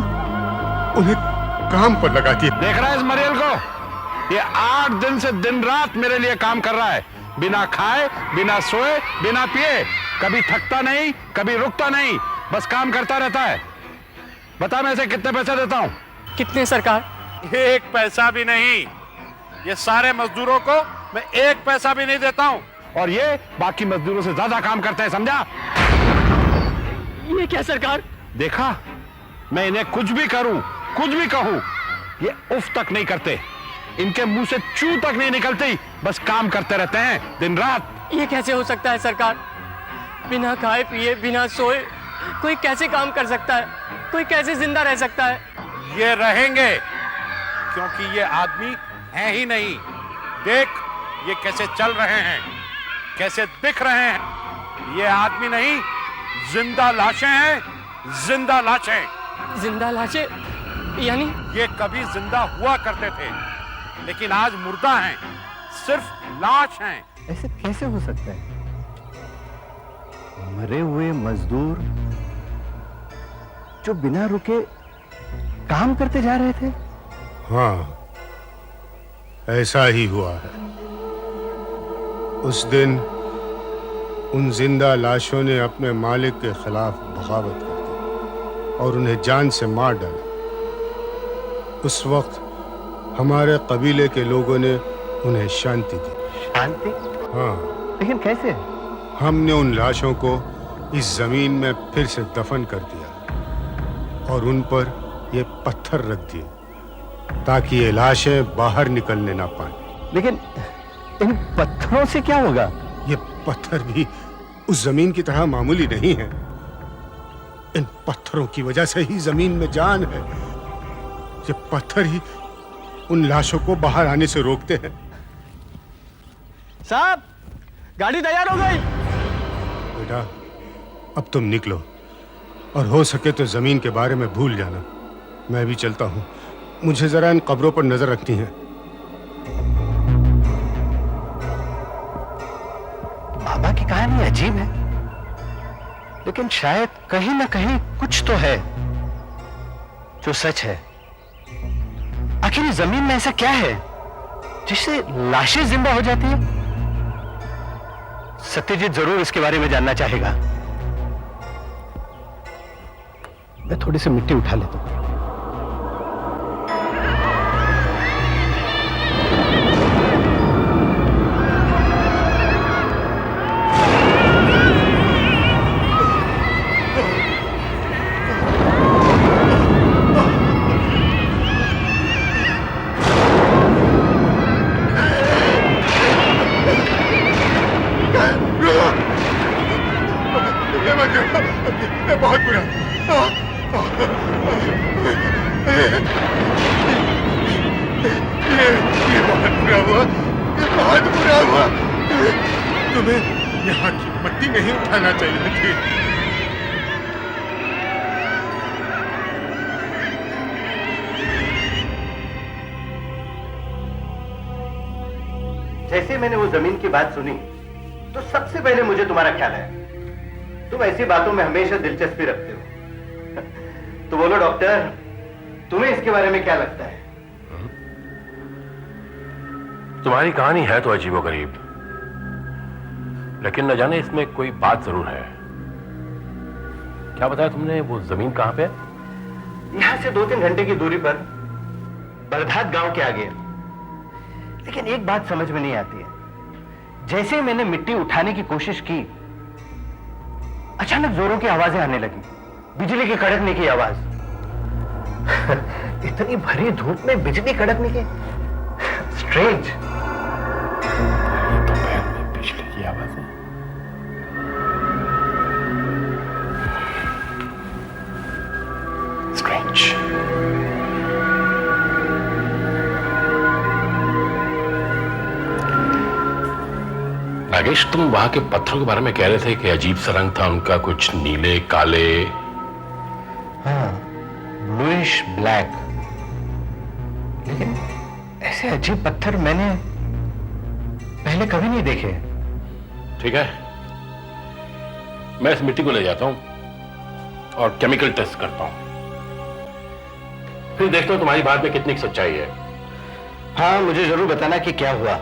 काम पर लगा दिया।
देख रहा है इस मरियल को? ये 8 दिन से दिन रात मेरे लिए काम कर रहा है, बिना खाए, बिना सोए, बिना पिए, कभी थकता नहीं, कभी रुकता नहीं, बस काम करता रहता है। बता मैं इसे कितने पैसे देता हूँ?
कितने सरकार?
1 पैसा भी नहीं। ये सारे मजदूरों को मैं 1 पैसा भी नहीं देता हूँ, और ये बाकी मजदूरों से ज्यादा काम करते हैं, समझा?
ये क्या सरकार?
देखा, मैं इन्हें कुछ भी करूं, कुछ भी कहूं, ये उफ तक नहीं करते, इनके मुंह से चू तक नहीं निकलती, बस काम करते रहते हैं दिन रात।
ये कैसे हो सकता है सरकार? बिना खाए पिए, बिना सोए कोई कैसे काम कर सकता है? कोई कैसे जिंदा रह सकता है?
ये रहेंगे, क्योंकि ये आदमी हैं ही नहीं। देख ये कैसे चल रहे हैं, कैसे दिख रहे हैं। ये आदमी नहीं, जिंदा लाशें हैं, जिंदा लाशें।
जिंदा लाशें? यानी
ये कभी जिंदा हुआ करते थे,
लेकिन आज मुर्दा हैं, सिर्फ लाश हैं।
ऐसे कैसे हो सकता है? मरे हुए मजदूर जो बिना रुके काम करते जा रहे थे।
हाँ, ऐसा ही हुआ है। उस दिन उन जिंदा लाशों ने अपने मालिक के खिलाफ बगावत कर दी और उन्हें जान से मार डाला। उस वक्त हमारे कबीले के लोगों ने उन्हें शांति दी।
शांति?
हाँ।
लेकिन कैसे?
हमने उन लाशों को इस जमीन में फिर से दफन कर दिया और उन पर ये पत्थर रख दिए ताकि ये लाशें बाहर निकलने ना पाए।
लेकिन इन पत्थरों से क्या होगा?
ये पत्थर भी उस जमीन की तरह मामूली नहीं है। इन पत्थरों की वजह से ही जमीन में जान है। ये पत्थर ही उन लाशों को बाहर आने से रोकते हैं।
साहब, गाड़ी तैयार हो गई।
बेटा, अब तुम निकलो और हो सके तो जमीन के बारे में भूल जाना। मैं भी चलता हूँ, मुझे जरा इन कब्रों पर नजर रखनी है।
बाबा की कहानी अजीब है, लेकिन शायद कहीं ना कहीं कुछ तो है जो सच है। आखिर इस जमीन में ऐसा क्या है जिससे लाशें जिंदा हो जाती है? सत्यजीत जरूर इसके बारे में जानना चाहेगा। मैं थोड़ी सी मिट्टी उठा लेता हूं।
बहुत बुरा, ये बहुत बुरा हुआ, ये बहुत बुरा हुआ। तुम्हें यहाँ की मट्टी नहीं उठाना चाहिए थी।
जैसे मैंने वो जमीन की बात सुनी तो सबसे पहले मुझे तुम्हारा ख्याल आया। तुम ऐसी बातों में हमेशा दिलचस्पी रखते हो। तो बोलो डॉक्टर, तुम्हें इसके बारे में क्या लगता है?
तुम्हारी कहानी है तो अजीबोगरीब, लेकिन न जाने इसमें कोई बात जरूर है। क्या बताया तुमने? वो जमीन कहां पे है?
यहां से 2-3 घंटे की दूरी पर बरधात गांव के आगे। लेकिन एक बात समझ में नहीं आती है, जैसे मैंने मिट्टी उठाने की कोशिश की, अचानक जोरों की आवाजें आने लगी, बिजली के कड़कने की आवाज। इतनी भरी धूप में बिजली कड़कने की, स्ट्रेंज।
दोपहर में बिजली की आवाजें। स्ट्रेंज। नागेश, तुम वहां के पत्थरों के बारे में कह रहे थे कि अजीब सा रंग था उनका, कुछ नीले काले।
हाँ, ब्लूइश ब्लैक। लेकिन ऐसे अजीब पत्थर मैंने पहले कभी नहीं देखे।
ठीक है, मैं इस मिट्टी को ले जाता हूं और केमिकल टेस्ट करता हूं, फिर देखता हूं तुम्हारी बात में कितनी सच्चाई है।
हाँ, मुझे जरूर बताना कि क्या हुआ,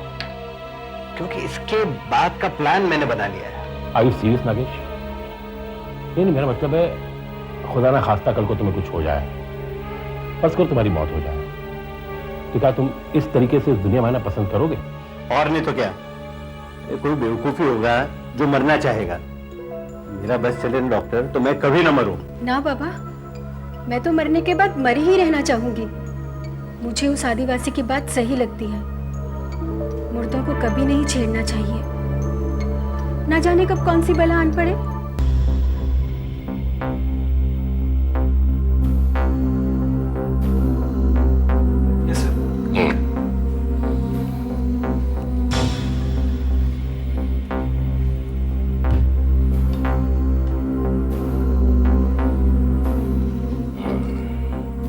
क्योंकि इसके बाद का प्लान मैंने बना लिया है।
Are you serious Nagesh? नहीं, मेरा मतलब है खुदा ना खास्ता कल को तुम्हें कुछ हो जाए, बस कर तुम्हारी मौत हो जाए, तो क्या तुम इस तरीके से इस दुनिया में आना पसंद करोगे?
और नहीं तो क्या, ये कोई बेवकूफी होगा जो मरना चाहेगा। मेरा बस चले डॉक्टर, तो मैं कभी ना मरूं।
ना बाबा, मैं तो मरने के बाद मर ही रहना चाहूंगी। मुझे उस आदिवासी की बात सही लगती है, मुर्दों को कभी नहीं छेड़ना चाहिए। ना जाने कब कौन सी बला आन पड़े।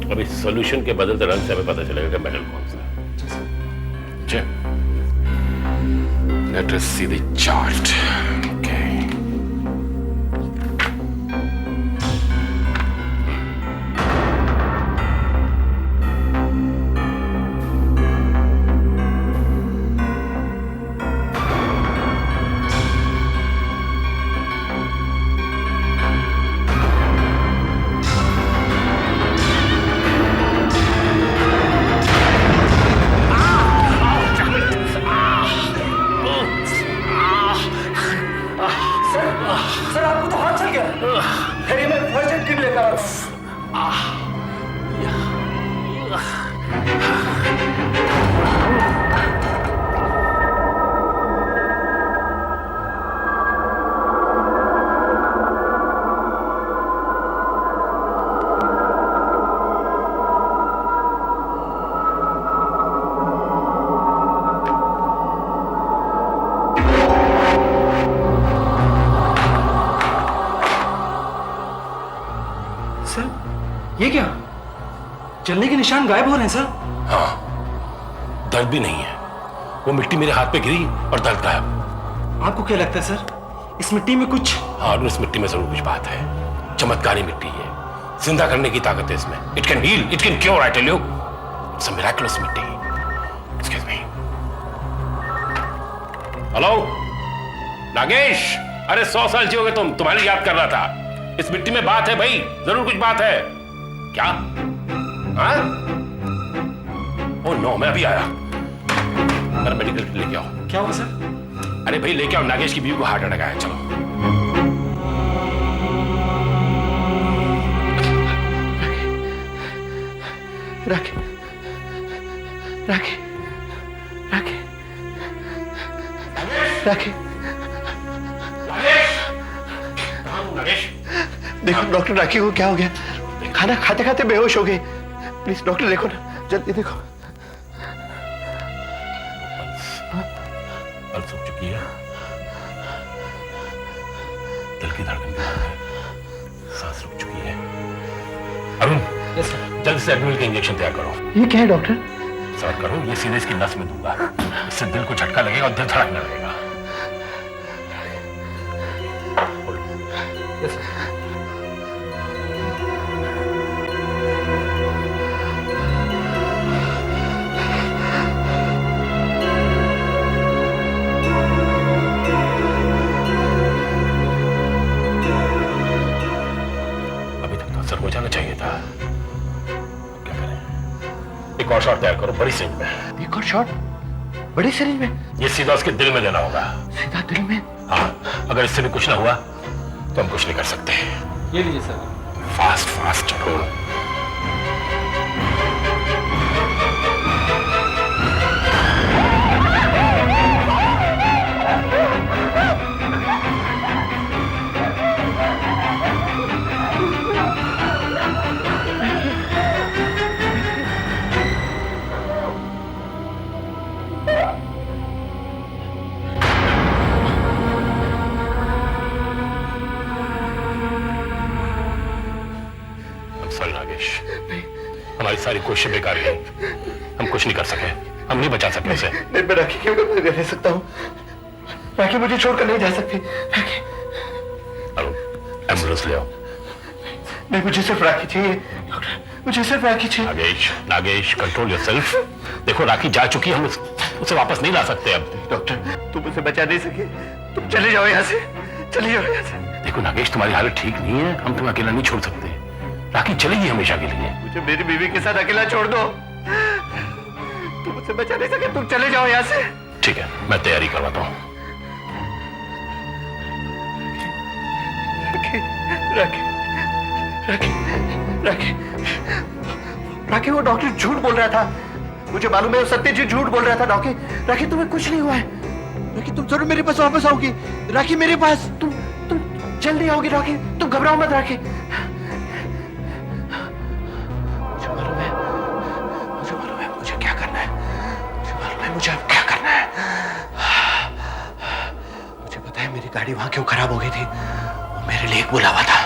अब इस सॉल्यूशन के बदलते रंग से हमें पता चलेगा कि मेटल कौन सा है। नीचे. Let us see the chart. Okay.
Sir आपको तो हाथ चल गया। खैर मैं फर्स्ट एड किट लेकर आ रहा हूं।
ये क्या? जलने के निशान गायब हो रहे हैं सर।
हाँ, दर्द भी नहीं है। वो मिट्टी मेरे हाथ पे गिरी और दर्द गायब।
आपको क्या लगता है सर, इस मिट्टी में कुछ?
हाँ, इस मिट्टी में जरूर कुछ बात है। चमत्कारी मिट्टी है, जिंदा करने की ताकत है इसमें। It can heal, it can cure, I tell you. It's a miraculous mitti. Excuse me. Hello Nagesh, अरे 100 साल जियोगे तुम, तुम्हारी याद कर रहा था। इस मिट्टी में बात है भाई, जरूर कुछ बात है। क्या? हाँ? ओह नो, मैं अभी आया। मेरा मेडिकल किट लेके आओ।
क्या हुआ सर?
अरे भाई लेके आओ, नागेश की बीवी को हार्ट अटैक आया। चलो।
राखी, राखी, राखी, राखी,
नागेश,
देखो डॉक्टर, राखी को क्या हो गया? खाना खाते खाते बेहोश हो गई। प्लीज डॉक्टर देखो ना, जल्दी देखो।
पल्स रुक चुकी है, दिल की धड़कन भी बंद है, सांस रुक चुकी है। अरुण, जल्दी से एडमिनल का इंजेक्शन तैयार करो।
ये क्या है डॉक्टर?
सर करो, ये सीधे इसकी नस में दूंगा। इससे दिल को झटका लगेगा और दिल धड़कने लगेगा। हो जाना चाहिए था। क्या करें? एक और शॉट तैयार करो बड़ी सिरिंज में।
एक और शॉट बड़ी सिरिंज में?
ये सीधा उसके दिल में देना होगा।
सीधा दिल में?
हाँ, अगर इससे भी कुछ ना हुआ तो हम कुछ नहीं कर सकते।
ये लीजिए सर।
फास्ट फास्ट चलो। हमारी सारी कोशिशें बेकार गई। हम कुछ नहीं कर सके, हम नहीं बचा सके उसे।
मैं राखी के बगैर नहीं रह सकता हूँ। राखी मुझे छोड़कर नहीं जा सकती। राखी,
एम्बुलेंस ले आओ।
नहीं, मुझे सिर्फ राखी चाहिए। मुझे सिर्फ राखी चाहिए।
Nagesh, Nagesh, control yourself. देखो राखी जा चुकी, हम उसे वापस नहीं ला सकते अब।
डॉक्टर, तुम उसे बचा नहीं सके, तुम चले जाओ यहाँ से, चले जाओ यहाँ से।
देखो नागेश, तुम्हारी हालत ठीक नहीं है, हम तुम्हें अकेला नहीं छोड़ सकते। राखी चलेगी हमेशा के लिए।
मुझे मेरी बीवी के साथ अकेला छोड़ दो। तुम उसे बचा नहीं सके, तुम चले जाओ यहाँ से।
ठीक है, मैं तैयारी करवाता हूँ।
राखी, राखी, राखी, राखी, वो डॉक्टर झूठ बोल रहा था। मुझे मालूम है वो सत्यजीत झूठ बोल रहा था। राखी, राखी तुम्हें कुछ नहीं हुआ है। राखी तुम जरूर मेरे पास वापस आओगी। राखी मेरे पास, तुम जल्दी आओगी। राखी तुम घबराओ मत। राखी मुझे क्या करना है, मुझे मालूम है मुझे अब क्या करना है। मुझे पता है मेरी गाड़ी वहां क्यों खराब हो गई थी। वो मेरे लिए एक बुलावा था।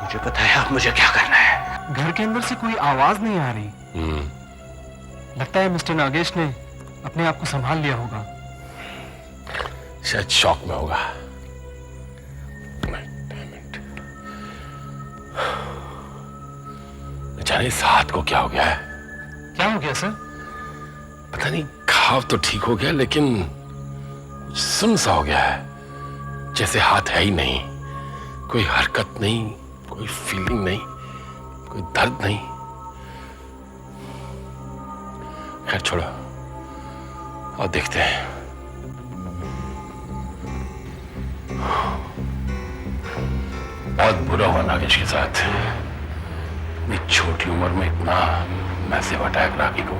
मुझे पता है अब मुझे क्या करना है।
घर के अंदर से कोई आवाज नहीं आ रही। लगता है मिस्टर नागेश ने अपने आप को संभाल लिया होगा।
शायद शौक में होगा। बेचारे इस हाथ को क्या हो गया है?
क्या हो गया सर?
पता नहीं, घाव तो ठीक हो गया लेकिन सुन सा हो गया है, जैसे हाथ है ही नहीं। कोई हरकत नहीं, कोई फीलिंग नहीं, कोई दर्द नहीं। खैर छोड़ो और देखते हैं। बहुत बुरा हुआ नागेश के साथ, इतनी छोटी उम्र में इतना मैसिव अटैक राखी को।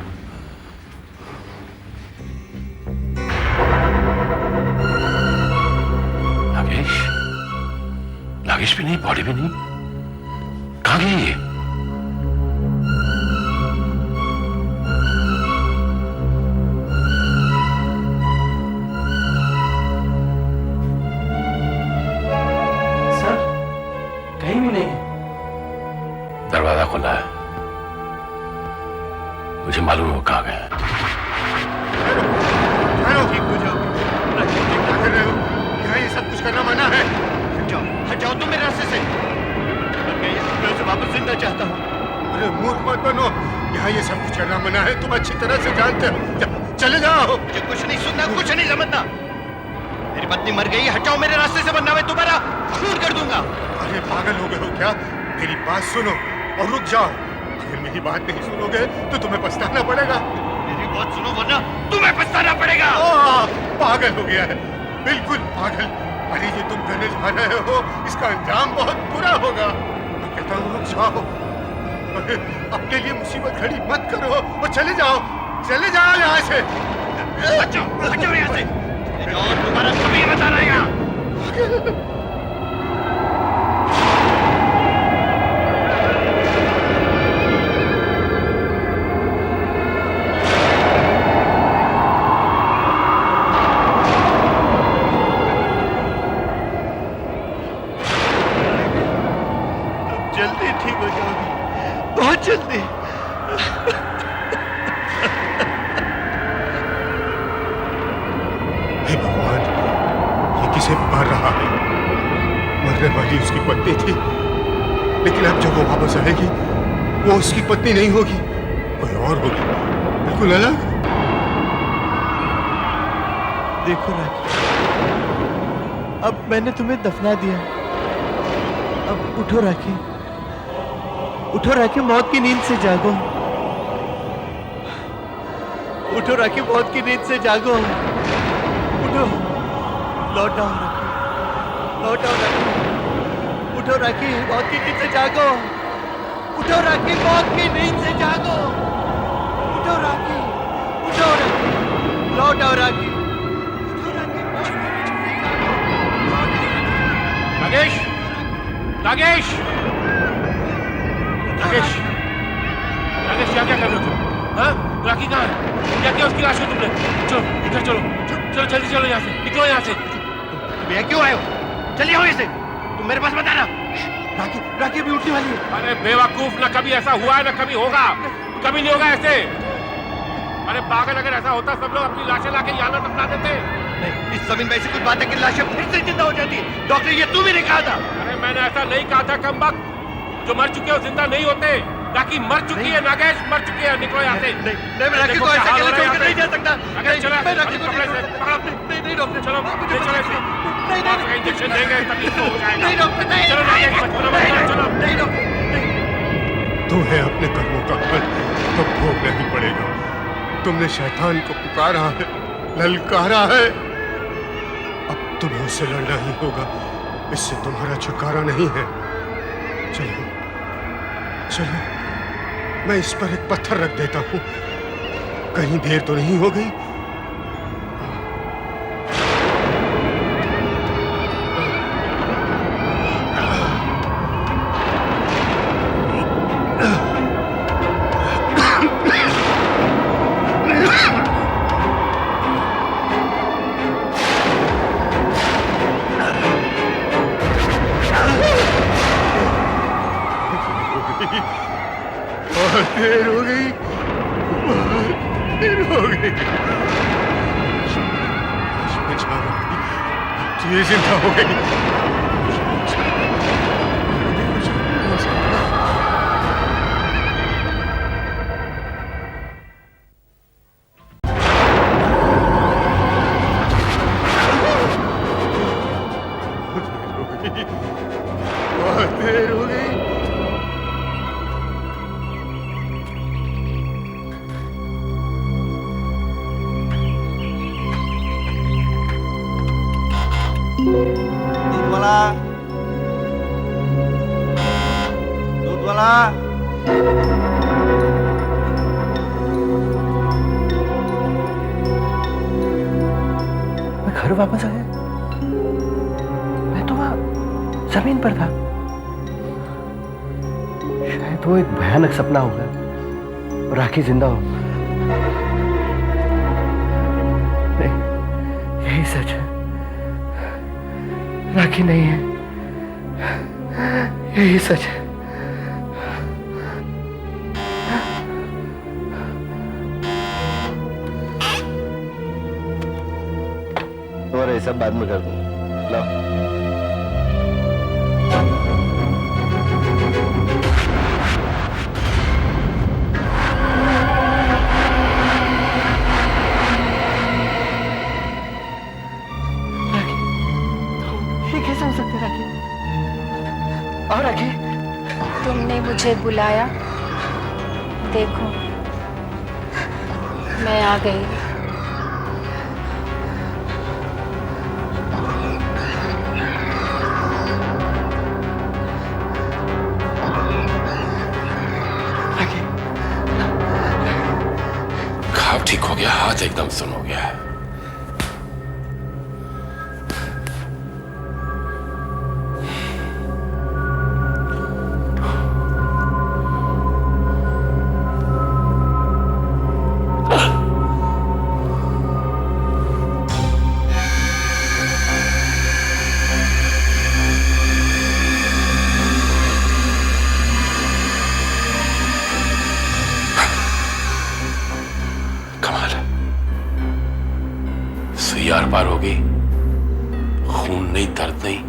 नागेश, नागेश भी नहीं, बॉडी भी नहीं, कहां गई ये? दरवाजा खुला है, मुझे मालूम है वो कहां गए।
ठीक हो जाओ। क्या कर रहे हो? यहाँ ये सब कुछ करना मना है। हट जाओ तुम मेरे रास्ते से। मैं उसे वापस जिंदा चाहता हूँ। अरे मूर्ख मत बनो, यहाँ ये सब कुछ करना मना है, तुम अच्छी तरह से जानते हो। चले जाओ। मुझे कुछ नहीं सुनना, कुछ नहीं समझना। मेरी पत्नी मर गई, हट जाओ मेरे रास्ते से, वरना मैं तुम्हारा खून कर दूंगा। अरे पागल हो गए हो क्या? मेरी बात सुनो और रुक जाओ। अगर मेरी बात नहीं सुनोगे तो तुम्हें पछताना पड़ेगा। मेरी बात सुनो वरना तुम्हें पछताना पड़ेगा। पागल हो गया है, बिल्कुल पागल। अरे ये तुम करने जा रहे हो, इसका अंजाम बहुत बुरा होगा। मैं कहता हूँ रुक जाओ। अरे अपने लिए मुसीबत खड़ी मत करो और चले जाओ, चले जाओ यहाँ से। हट जाओ यहाँ से। तुम्हारा कभी बता रहेगा। जल्दी ठीक हो जाओगे, बहुत जल्दी। हे भगवान, ये किसे मार रहा है? मरने वाली उसकी पत्नी थी, लेकिन अब जब वो वापस आएगी वो उसकी पत्नी नहीं होगी, कोई और होगी, बिल्कुल अलग।
देखो राखी, अब मैंने तुम्हें दफना दिया, अब उठो राखी, उठो राखी, मौत की नींद से जागो। उठो राखी, मौत की नींद से जागो। उठो, लौट आओ राखी, लौट आओ राखी। उठो राखी, मौत की नींद से जागो। उठो राखी, मौत की नींद से जागो। उठो राखी, उठो राखी, लौट आओ राखी।
नागेश, नागेश, नागेश, नागेश, क्या क्या कर रहे हो तुम? हाँ? राखी कहाँ है? क्या किया उसकी लाश को तुमने? चलो इधर चलो, चलो जल्दी चलो यहाँ से, निकलो यहाँ से।
भैया क्यों आए हो? चलिए आओ यहाँ से, तुम मेरे पास मत आना। राखी, राखी अभी उठने वाली है।
अरे बेवकूफ, ना कभी ऐसा हुआ है ना कभी होगा, कभी नहीं होगा ऐसे। अरे पागल, अगर ऐसा होता सब लोग अपनी लाशें लाके यहाँ ना दफना देते।
नहीं, इस जमीन में ऐसी कुछ बात है कि लाशें फिर से जिंदा हो जाती है। डॉक्टर, ये तू भी नहीं कहा था।
अरे मैंने ऐसा नहीं कहा था कमबख्त, जो मर चुके हो जिंदा नहीं होते। राखी मर चुकी है नागेश, मर चुकी है, निकलो यहाँ से।
नहीं, मैं राखी को ऐसे अकेले छोड़ कर नहीं जा सकता।
मैं राखी को
नहीं डॉक्टर,
चलो ले चलो इसे। नहीं, इंजेक्शन देंगे तभी तो हो जाएगा।
नहीं डॉक्टर, नहीं।
चलो चलो,
नहीं डॉक्टर।
तुम्हें अपने कर्मों का फल तो भोगना ही पड़ेगा। तुमने शैतान को पुकारा है, ललकारा है, अब तुम्हें उससे लड़ना ही होगा। इससे तुम्हारा छुटकारा नहीं है। चलो चलो, मैं इस पर एक पत्थर रख देता हूँ, कहीं देर तो नहीं हो गई। बहुत देर हो गई, देर हो गई। तू ये जिंदा हो गई। बहुत देर हो गई।
दूध वाला
मैं घर वापस आ गया। मैं तो वहां जमीन पर था। शायद वो एक भयानक सपना होगा और राखी जिंदा हो। नहीं, यही सच है। राखी नहीं है, यही सच है। तुम्हारा ये सब बाद में कर दूंगा। लो। कैसे हो सकते राखी? और राखी,
तुमने मुझे बुलाया, देखो मैं आ गई।
घाव ठीक हो गया, हाथ एकदम सुन हो गया है। आर पार हो गई, खून नहीं, दर्द नहीं।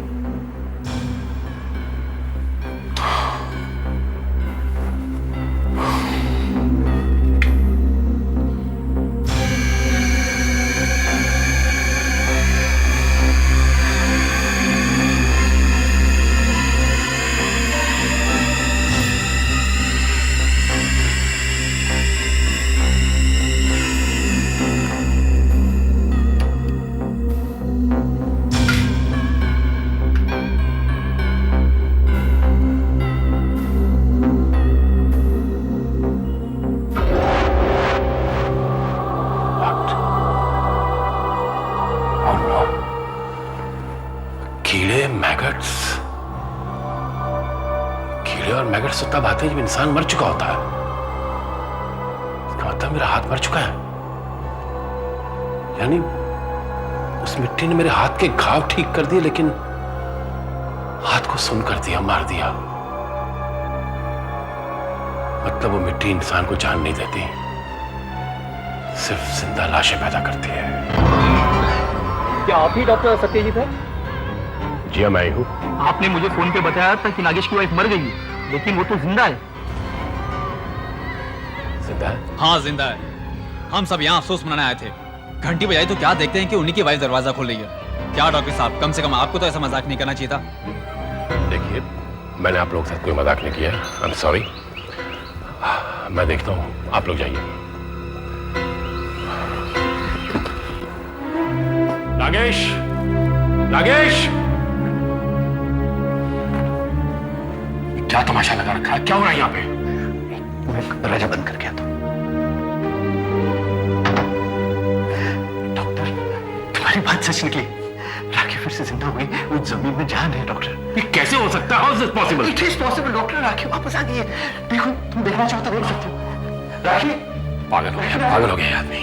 कीड़े, मैगट्स। कीड़े और मैगट्स तो तब आते हैं जब इंसान मर चुका होता है। इसका मतलब मेरा हाथ मर चुका है, यानी उस मिट्टी ने मेरे हाथ के घाव ठीक कर दिए, लेकिन हाथ को सुन कर दिया, मार दिया। मतलब वो मिट्टी इंसान को जान नहीं देती, सिर्फ जिंदा लाशें पैदा करती है।
क्या आप ही डॉक्टर सत्यजीत है?
जी हाँ, मैं हूँ।
आपने मुझे फोन पे बताया था कि नागेश की वाइफ मर गई है, लेकिन वो तो जिंदा है।
जिंदा है?
हाँ जिंदा है। हम सब यहाँ अफसोस मनाने आए थे। घंटी बजाई तो क्या देखते हैं कि उन्हीं की वाइफ दरवाजा खोल रही है। क्या डॉक्टर साहब, कम से कम आपको तो ऐसा मजाक नहीं करना चाहिए था।
देखिए, मैंने आप लोगों के साथ कोई मजाक नहीं किया। I am sorry. मैं देखता हूँ, आप लोग जाइए। नागेश, नागेश, क्या तमाशा लगा रखा है? क्या हो रहा है यहाँ पे?
मैं दरवाजा बंद कर गया था। डॉक्टर, तुम्हारी बात सच निकली। राखी फिर से जिंदा हुई। वो जमीन में जान है डॉक्टर।
ये कैसे हो सकता है? How is this possible?
It is possible doctor. Rakhi वापस आ गई है। देखो, तुम देखना चाहो तो देख सकते हो। राखी
पागल हो गया, पागल हो गया आदमी।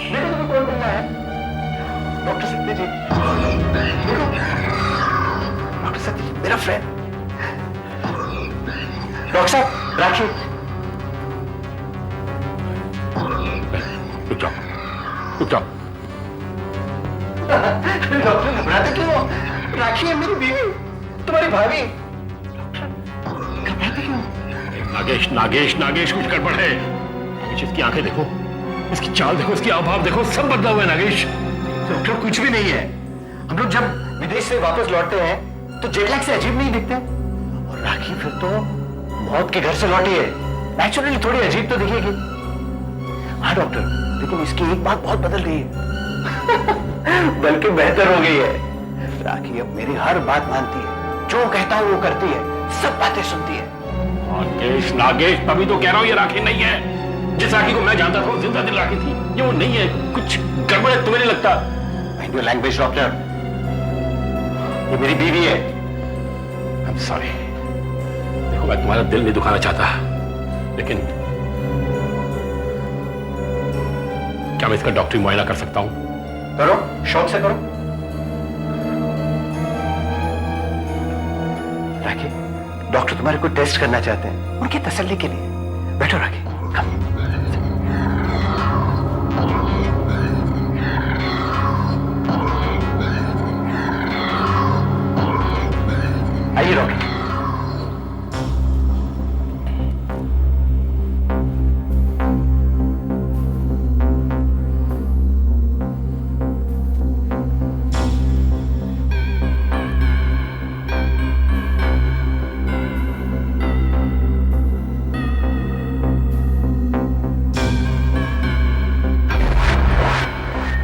डॉक्टर सत्यजीत, देखो, डॉक्टर सत्यजीत मेरा फ्रेंड। डॉक्टर साहब, राखी।
रुक जाओ। उठ जाओ।
डॉक्टर घबराते क्यों हो? राखी है मेरी बीवी, तुम्हारी भाभी। घबराते क्यों?
नागेश नागेश नागेश, कुछ गड़बड़ है। नागेश, इसकी आंखें देखो, इसकी चाल देखो, इसकी आभाव देखो, सब बदला हुआ है नागेश।
डॉक्टर कुछ भी नहीं है। हम लोग जब विदेश से वापस लौटते हैं तो जेट लैग से अजीब नहीं दिखते। और राखी फिर तो मौत के घर से लौटी है, नेचुरली थोड़ी अजीब तो दिखेगी। हाँ डॉक्टर, लेकिन इसकी एक बात बहुत बदल गई है बल्कि बेहतर हो गई है। राखी अब मेरी हर बात मानती है, जो कहता हूँ वो करती है, सब बातें सुनती है।
नागेश नागेश, तभी तो कह रहा हूँ ये राखी नहीं है। जिस राखी को मैं जानता था वो जिंदा दिल राखी थी, ये वो नहीं है। कुछ गड़बड़ है, तुम्हें नहीं लगता?
माइंड योर लैंग्वेज डॉक्टर, ये मेरी बीवी है।
I'm sorry। देखो, मैं तुम्हारा दिल नहीं दुखाना चाहता, लेकिन क्या मैं इसका डॉक्टरी मुआयना कर सकता हूं?
करो, शौक से करो। राखी, डॉक्टर तुम्हारे को टेस्ट करना चाहते हैं, उनकी तसल्ली के लिए। बैठो राखी, कम। आइए डॉक्टर।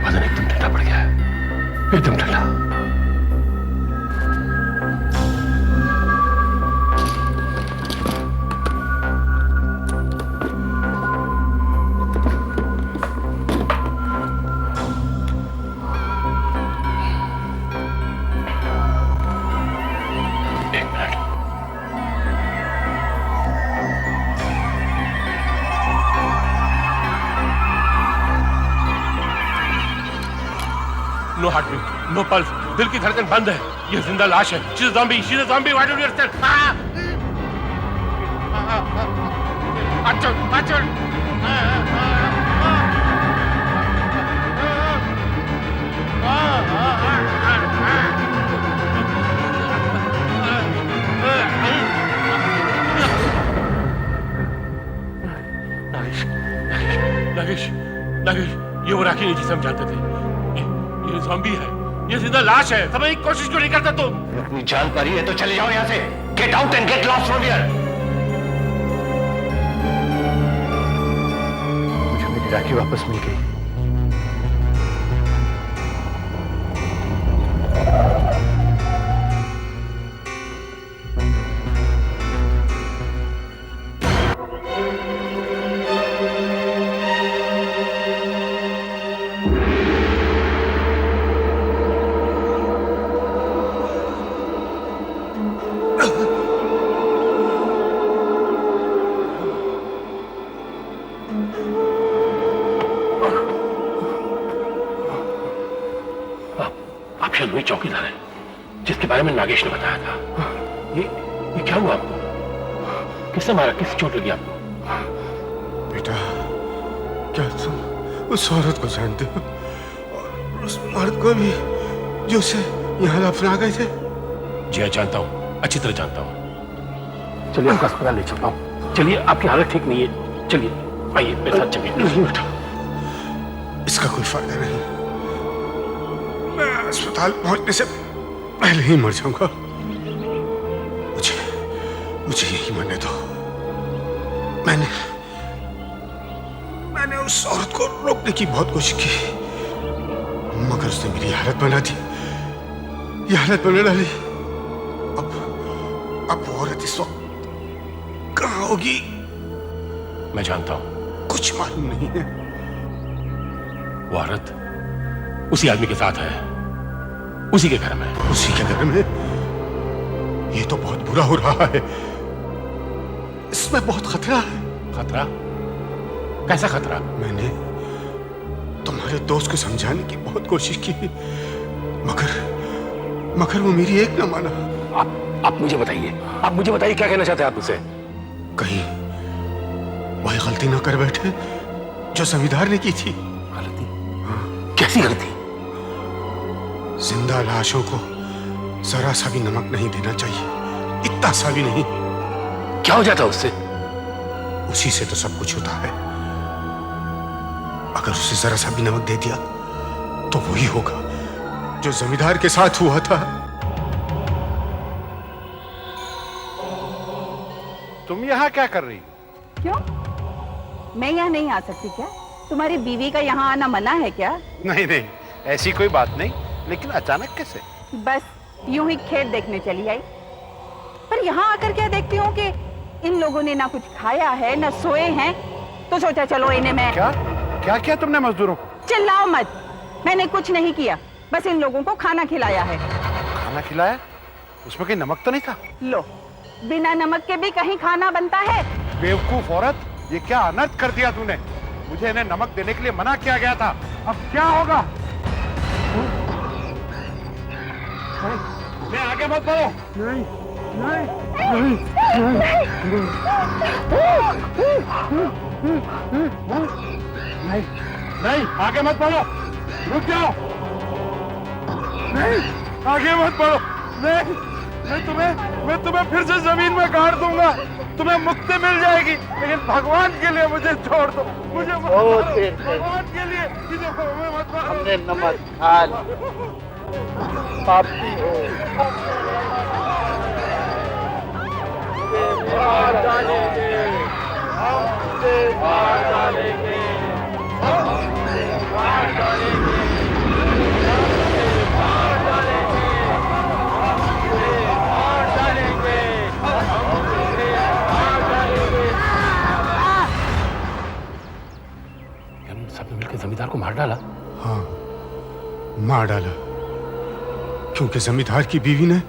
वजन एकदम ठंडा पड़ गया है, एकदम ठंडा।
No heart beat, no pulse, दिल की धड़कन बंद है। ये जिंदा लाश है। She is zombie, she is zombie, why don't you understand? Arjun, Arjun. Nagesh, Nagesh, ये वो राखी नहीं जिसे हम जानते थे। ये ज़ॉम्बी है, ये जिंदा लाश है। समझने की कोशिश क्यों नहीं करता तुम?
अपनी जान पा रही है तो चले जाओ यहाँ से। Get out and get lost from here. मुझे मेरी राखी वापस मिल गई।
आप शायद वही चौकीदार है जिसके बारे में नागेश ने बताया था। ये क्या हुआ आपको? किसने मारा? किस चोट लगी आपको?
बेटा, क्या तुम उस औरत को जानते हो? और उस मर्द को भी जो उसे यहाँ दफना गए थे?
जी जानता हूँ, अच्छी तरह जानता हूँ। चलिए आपको अस्पताल ले चलता हूँ। चलिए, आपकी हालत ठीक नहीं है। चलिए आइए मेरे साथ चलिए।
इसका कोई फायदा नहीं। मैं अस्पताल पहुंचने से पहले ही मर जाऊंगा। मुझे यही मरने दो। मैंने उस औरत को रोकने की बहुत कोशिश की, मगर उसने मेरी हालत बना दी। ये हालत बना डाली। अब वो औरत इस वक्त कहाँ होगी?
मैं जानता हूं।
कुछ मालूम नहीं है।
वो औरत उसी आदमी के साथ है, उसी के घर में।
उसी के घर में? ये तो बहुत बुरा हो रहा है। इसमें बहुत खतरा है।
खतरा? कैसा खतरा?
मैंने तुम्हारे दोस्त को समझाने की बहुत कोशिश की, मगर वो मेरी एक न माना।
आप मुझे बताइए, क्या कहना चाहते हैं आप मुझसे?
कहीं वही गलती ना कर बैठे जो जमींदार ने की थी।
गलती?
कैसी गलती?
जिंदा लाशों को जरा सा भी नमक नहीं देना चाहिए, इतना सा भी नहीं।
क्या हो जाता उससे?
उसी से तो सब कुछ होता है। अगर उसे जरा सा भी नमक दे दिया तो वही होगा जो जमींदार के साथ हुआ था।
तुम यहाँ क्या कर रही हो?
क्यों? मैं यहाँ नहीं आ सकती क्या? तुम्हारी बीवी का यहाँ आना मना है क्या?
नहीं नहीं, ऐसी कोई बात नहीं, लेकिन अचानक कैसे?
बस यूं ही खेत देखने चली आई। पर यहाँ आकर क्या देखती हूँ कि इन लोगों ने ना कुछ खाया है ना सोए हैं, तो सोचा चलो इन्हें मैं।
क्या क्या किया तुमने मजदूरों को?
चिल्लाओ मत, मैंने कुछ नहीं किया, बस इन लोगों को खाना खिलाया है।
खाना खिलाया? उसमें कोई नमक तो नहीं था?
लो, बिना नमक के भी कहीं खाना बनता है?
बेवकूफ औरत, ये क्या अनर्थ कर दिया तूने? मुझे इन्हें नमक देने के लिए मना किया गया था, अब क्या होगा? मैं आगे मत बढ़ो। नहीं नहीं नहीं नहीं, आगे मत बढ़ो, रुक जाओ। नहीं, आगे मत बढ़ो। नहीं, मैं तुम्हें फिर से जमीन में गाड़ दूंगा, तुम्हें मुक्ति मिल जाएगी, लेकिन भगवान के लिए मुझे छोड़ दो, मुझे भगवान के लिए मत मारो।
हमने नमक खा लिया, पापी हो, मार डालेंगे, हम तुझे मार डालेंगे, हम तुझे मार डालेंगे, मार डालेंगे, हम तुझे मार डालेंगे, हम तुझे मार डालेंगे।
हम सबने मिलकर जमींदार को मार डाला?
हाँ, मार डाला, क्योंकि जमींदार की बीवी ने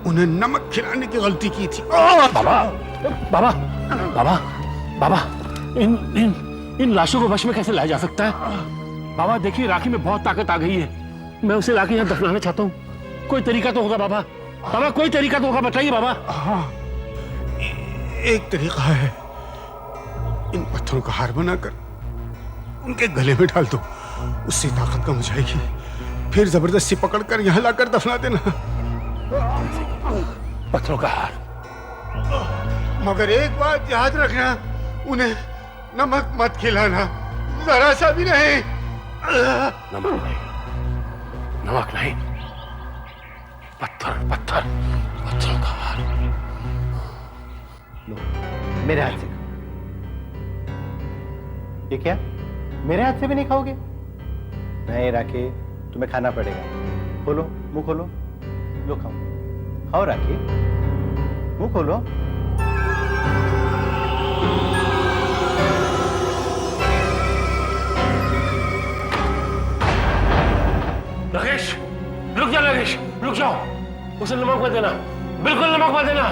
उन्हें नमक खिलाने की गलती की थी।
बाबा बाबा बाबा बाबा, इन लाशों को वश में कैसे लाया जा सकता है? बाबा देखिए, राखी में बहुत ताकत आ गई है, मैं उसे लाके यहाँ दफनाना चाहता हूँ। कोई तरीका तो होगा बाबा, बाबा कोई तरीका तो होगा, बताइए बाबा।
हाँ, एक तरीका है, इन पत्थरों का हार बनाकर उनके गले में डाल दो, उससे ताकत कम हो जाएगी, फिर जबरदस्ती पकड़कर यहाँ लाकर दफना देना।
पत्थरों का हार?
मगर एक बात याद रखना, उन्हें नमक मत खिलाना, जरा सा भी नहीं।
नमक नहीं, नमक नहीं, पत्थर पत्थर, पत्थरों का हार।
लो, मेरे हाथ से। ये क्या? मेरे हाथ से भी नहीं खाओगे? नहीं राखी, तुम्हें खाना पड़ेगा। खोलो, मुंह खोलो, लो खाओ, खाओ राखी, मुंह खोलो।
राकेश, रुक जा राकेश, रुक जाओ, उसे नमक मत देना, बिल्कुल नमक मत देना।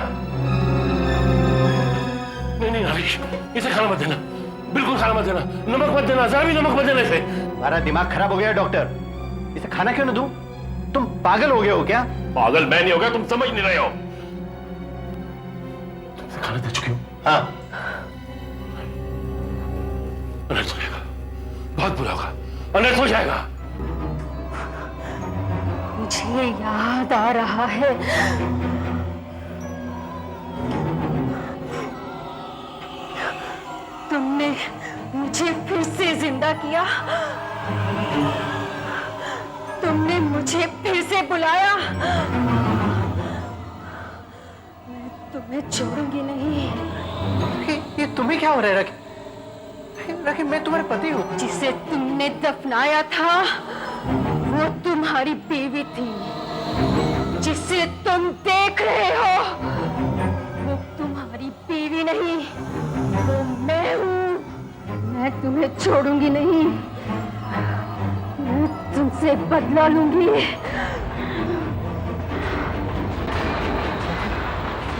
नहीं नहीं राकेश, इसे खाना मत देना, बिल्कुल खाना मत देना, नमक मत देना, जरा भी नमक मत देना इसे।
हमारा दिमाग खराब हो गया डॉक्टर, इसे खाना क्यों न दूं? तुम पागल हो गए हो क्या?
पागल मैं नहीं हो गया, तुम समझ नहीं रहे हो। तुमसे खाना दे चुकी हूँ।
हाँ,
अनर्थ हो जाएगा, बहुत बुरा होगा, अनर्थ हो जाएगा।
मुझे याद आ रहा है, तुमने मुझे फिर से जिंदा किया, तुमने मुझे फिर से बुलाया, मैं तुम्हें छोड़ूंगी नहीं।
ये तुम्हें क्या हो रहा है राखी? राखी, मैं तुम्हारे पति हूँ।
जिसे तुमने दफनाया था वो तुम्हारी बीवी थी, जिसे तुम देख रहे हो वो तुम्हारी बीवी नहीं, वो मैं हूँ। मैं तुम्हें छोड़ूंगी नहीं, मैं तुमसे बदला लूंगी,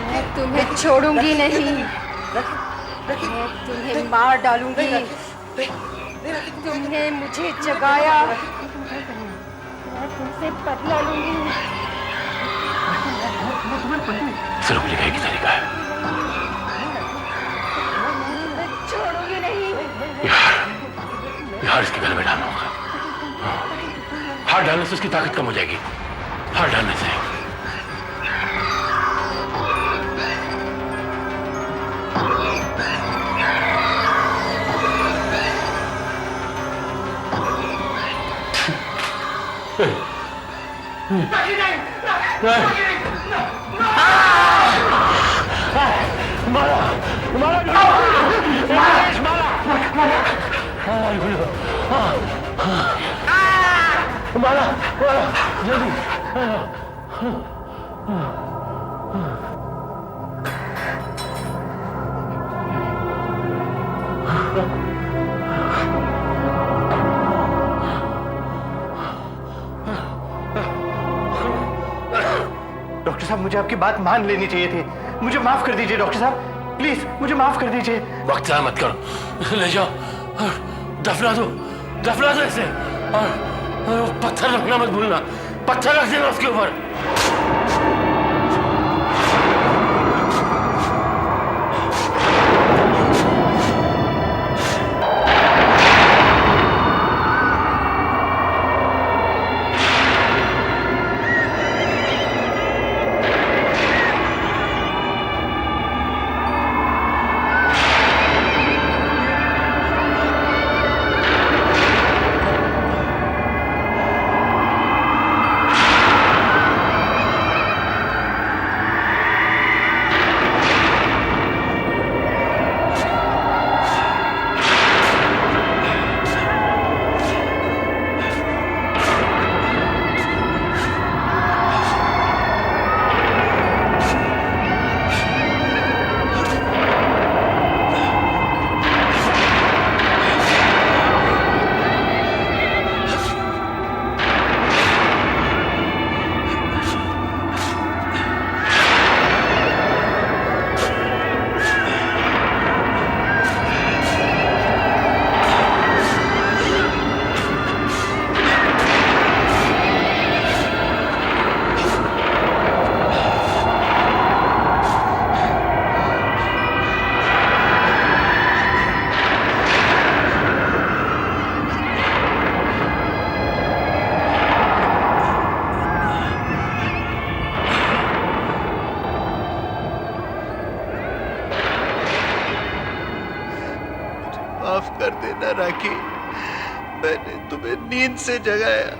मैं तुम्हें छोड़ूंगी नहीं, मैं तुम्हें मार डालूंगी। तुमने मुझे जगाया, मैं तुमसे बदला लूंगी।
जरूर लिखाई की तरीका है।
छोड़ूंगी नहीं।
यार इसके गले में डालना होगा।
हाथ डालने से उसकी ताकत कम हो जाएगी। हाथ डालने से।
डॉक्टर साहब, मुझे आपकी बात मान लेनी चाहिए थी। मुझे माफ कर दीजिए डॉक्टर साहब, प्लीज मुझे माफ कर दीजिए।
वक्त ज़ाया मत करो, ले जाओ और दफना दो इसे। और पत्थर रखना मत भूलना, पत्थर रख देना उसके ऊपर।
माफ कर देना राखी, मैंने तुम्हें नींद से जगाया।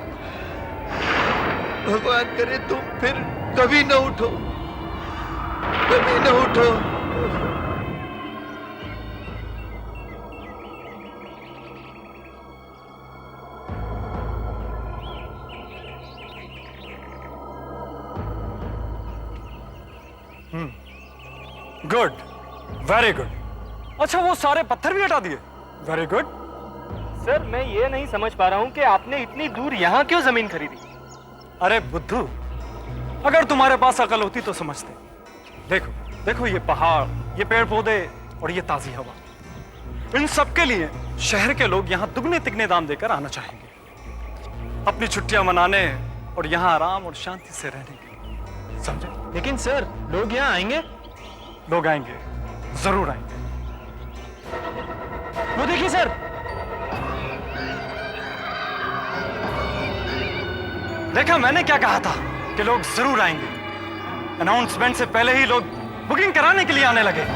भगवान करे तुम फिर कभी न उठो, कभी न उठो।
Good, very good. अच्छा, वो सारे पत्थर भी हटा दिए? Very good.
सर, मैं ये नहीं समझ पा रहा हूँ कि आपने इतनी दूर यहाँ क्यों जमीन खरीदी?
अरे बुद्धू, अगर तुम्हारे पास अकल होती तो समझते। देखो देखो, ये पहाड़, ये पेड़ पौधे और ये ताजी हवा, इन सब के लिए शहर के लोग यहाँ दुगने तिगने दाम देकर आना चाहेंगे, अपनी छुट्टियां मनाने और यहाँ आराम और शांति से रहने के। समझे?
लेकिन सर, लोग यहाँ आएंगे?
लोग आएंगे, जरूर आएंगे।
वो देखिए सर,
देखा मैंने क्या कहा था कि लोग जरूर आएंगे। अनाउंसमेंट से पहले ही लोग बुकिंग कराने के लिए आने लगे।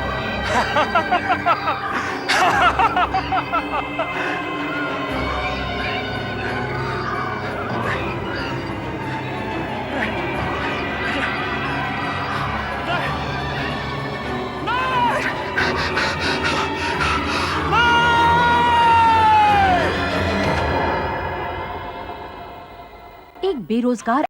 एक बेरोजगार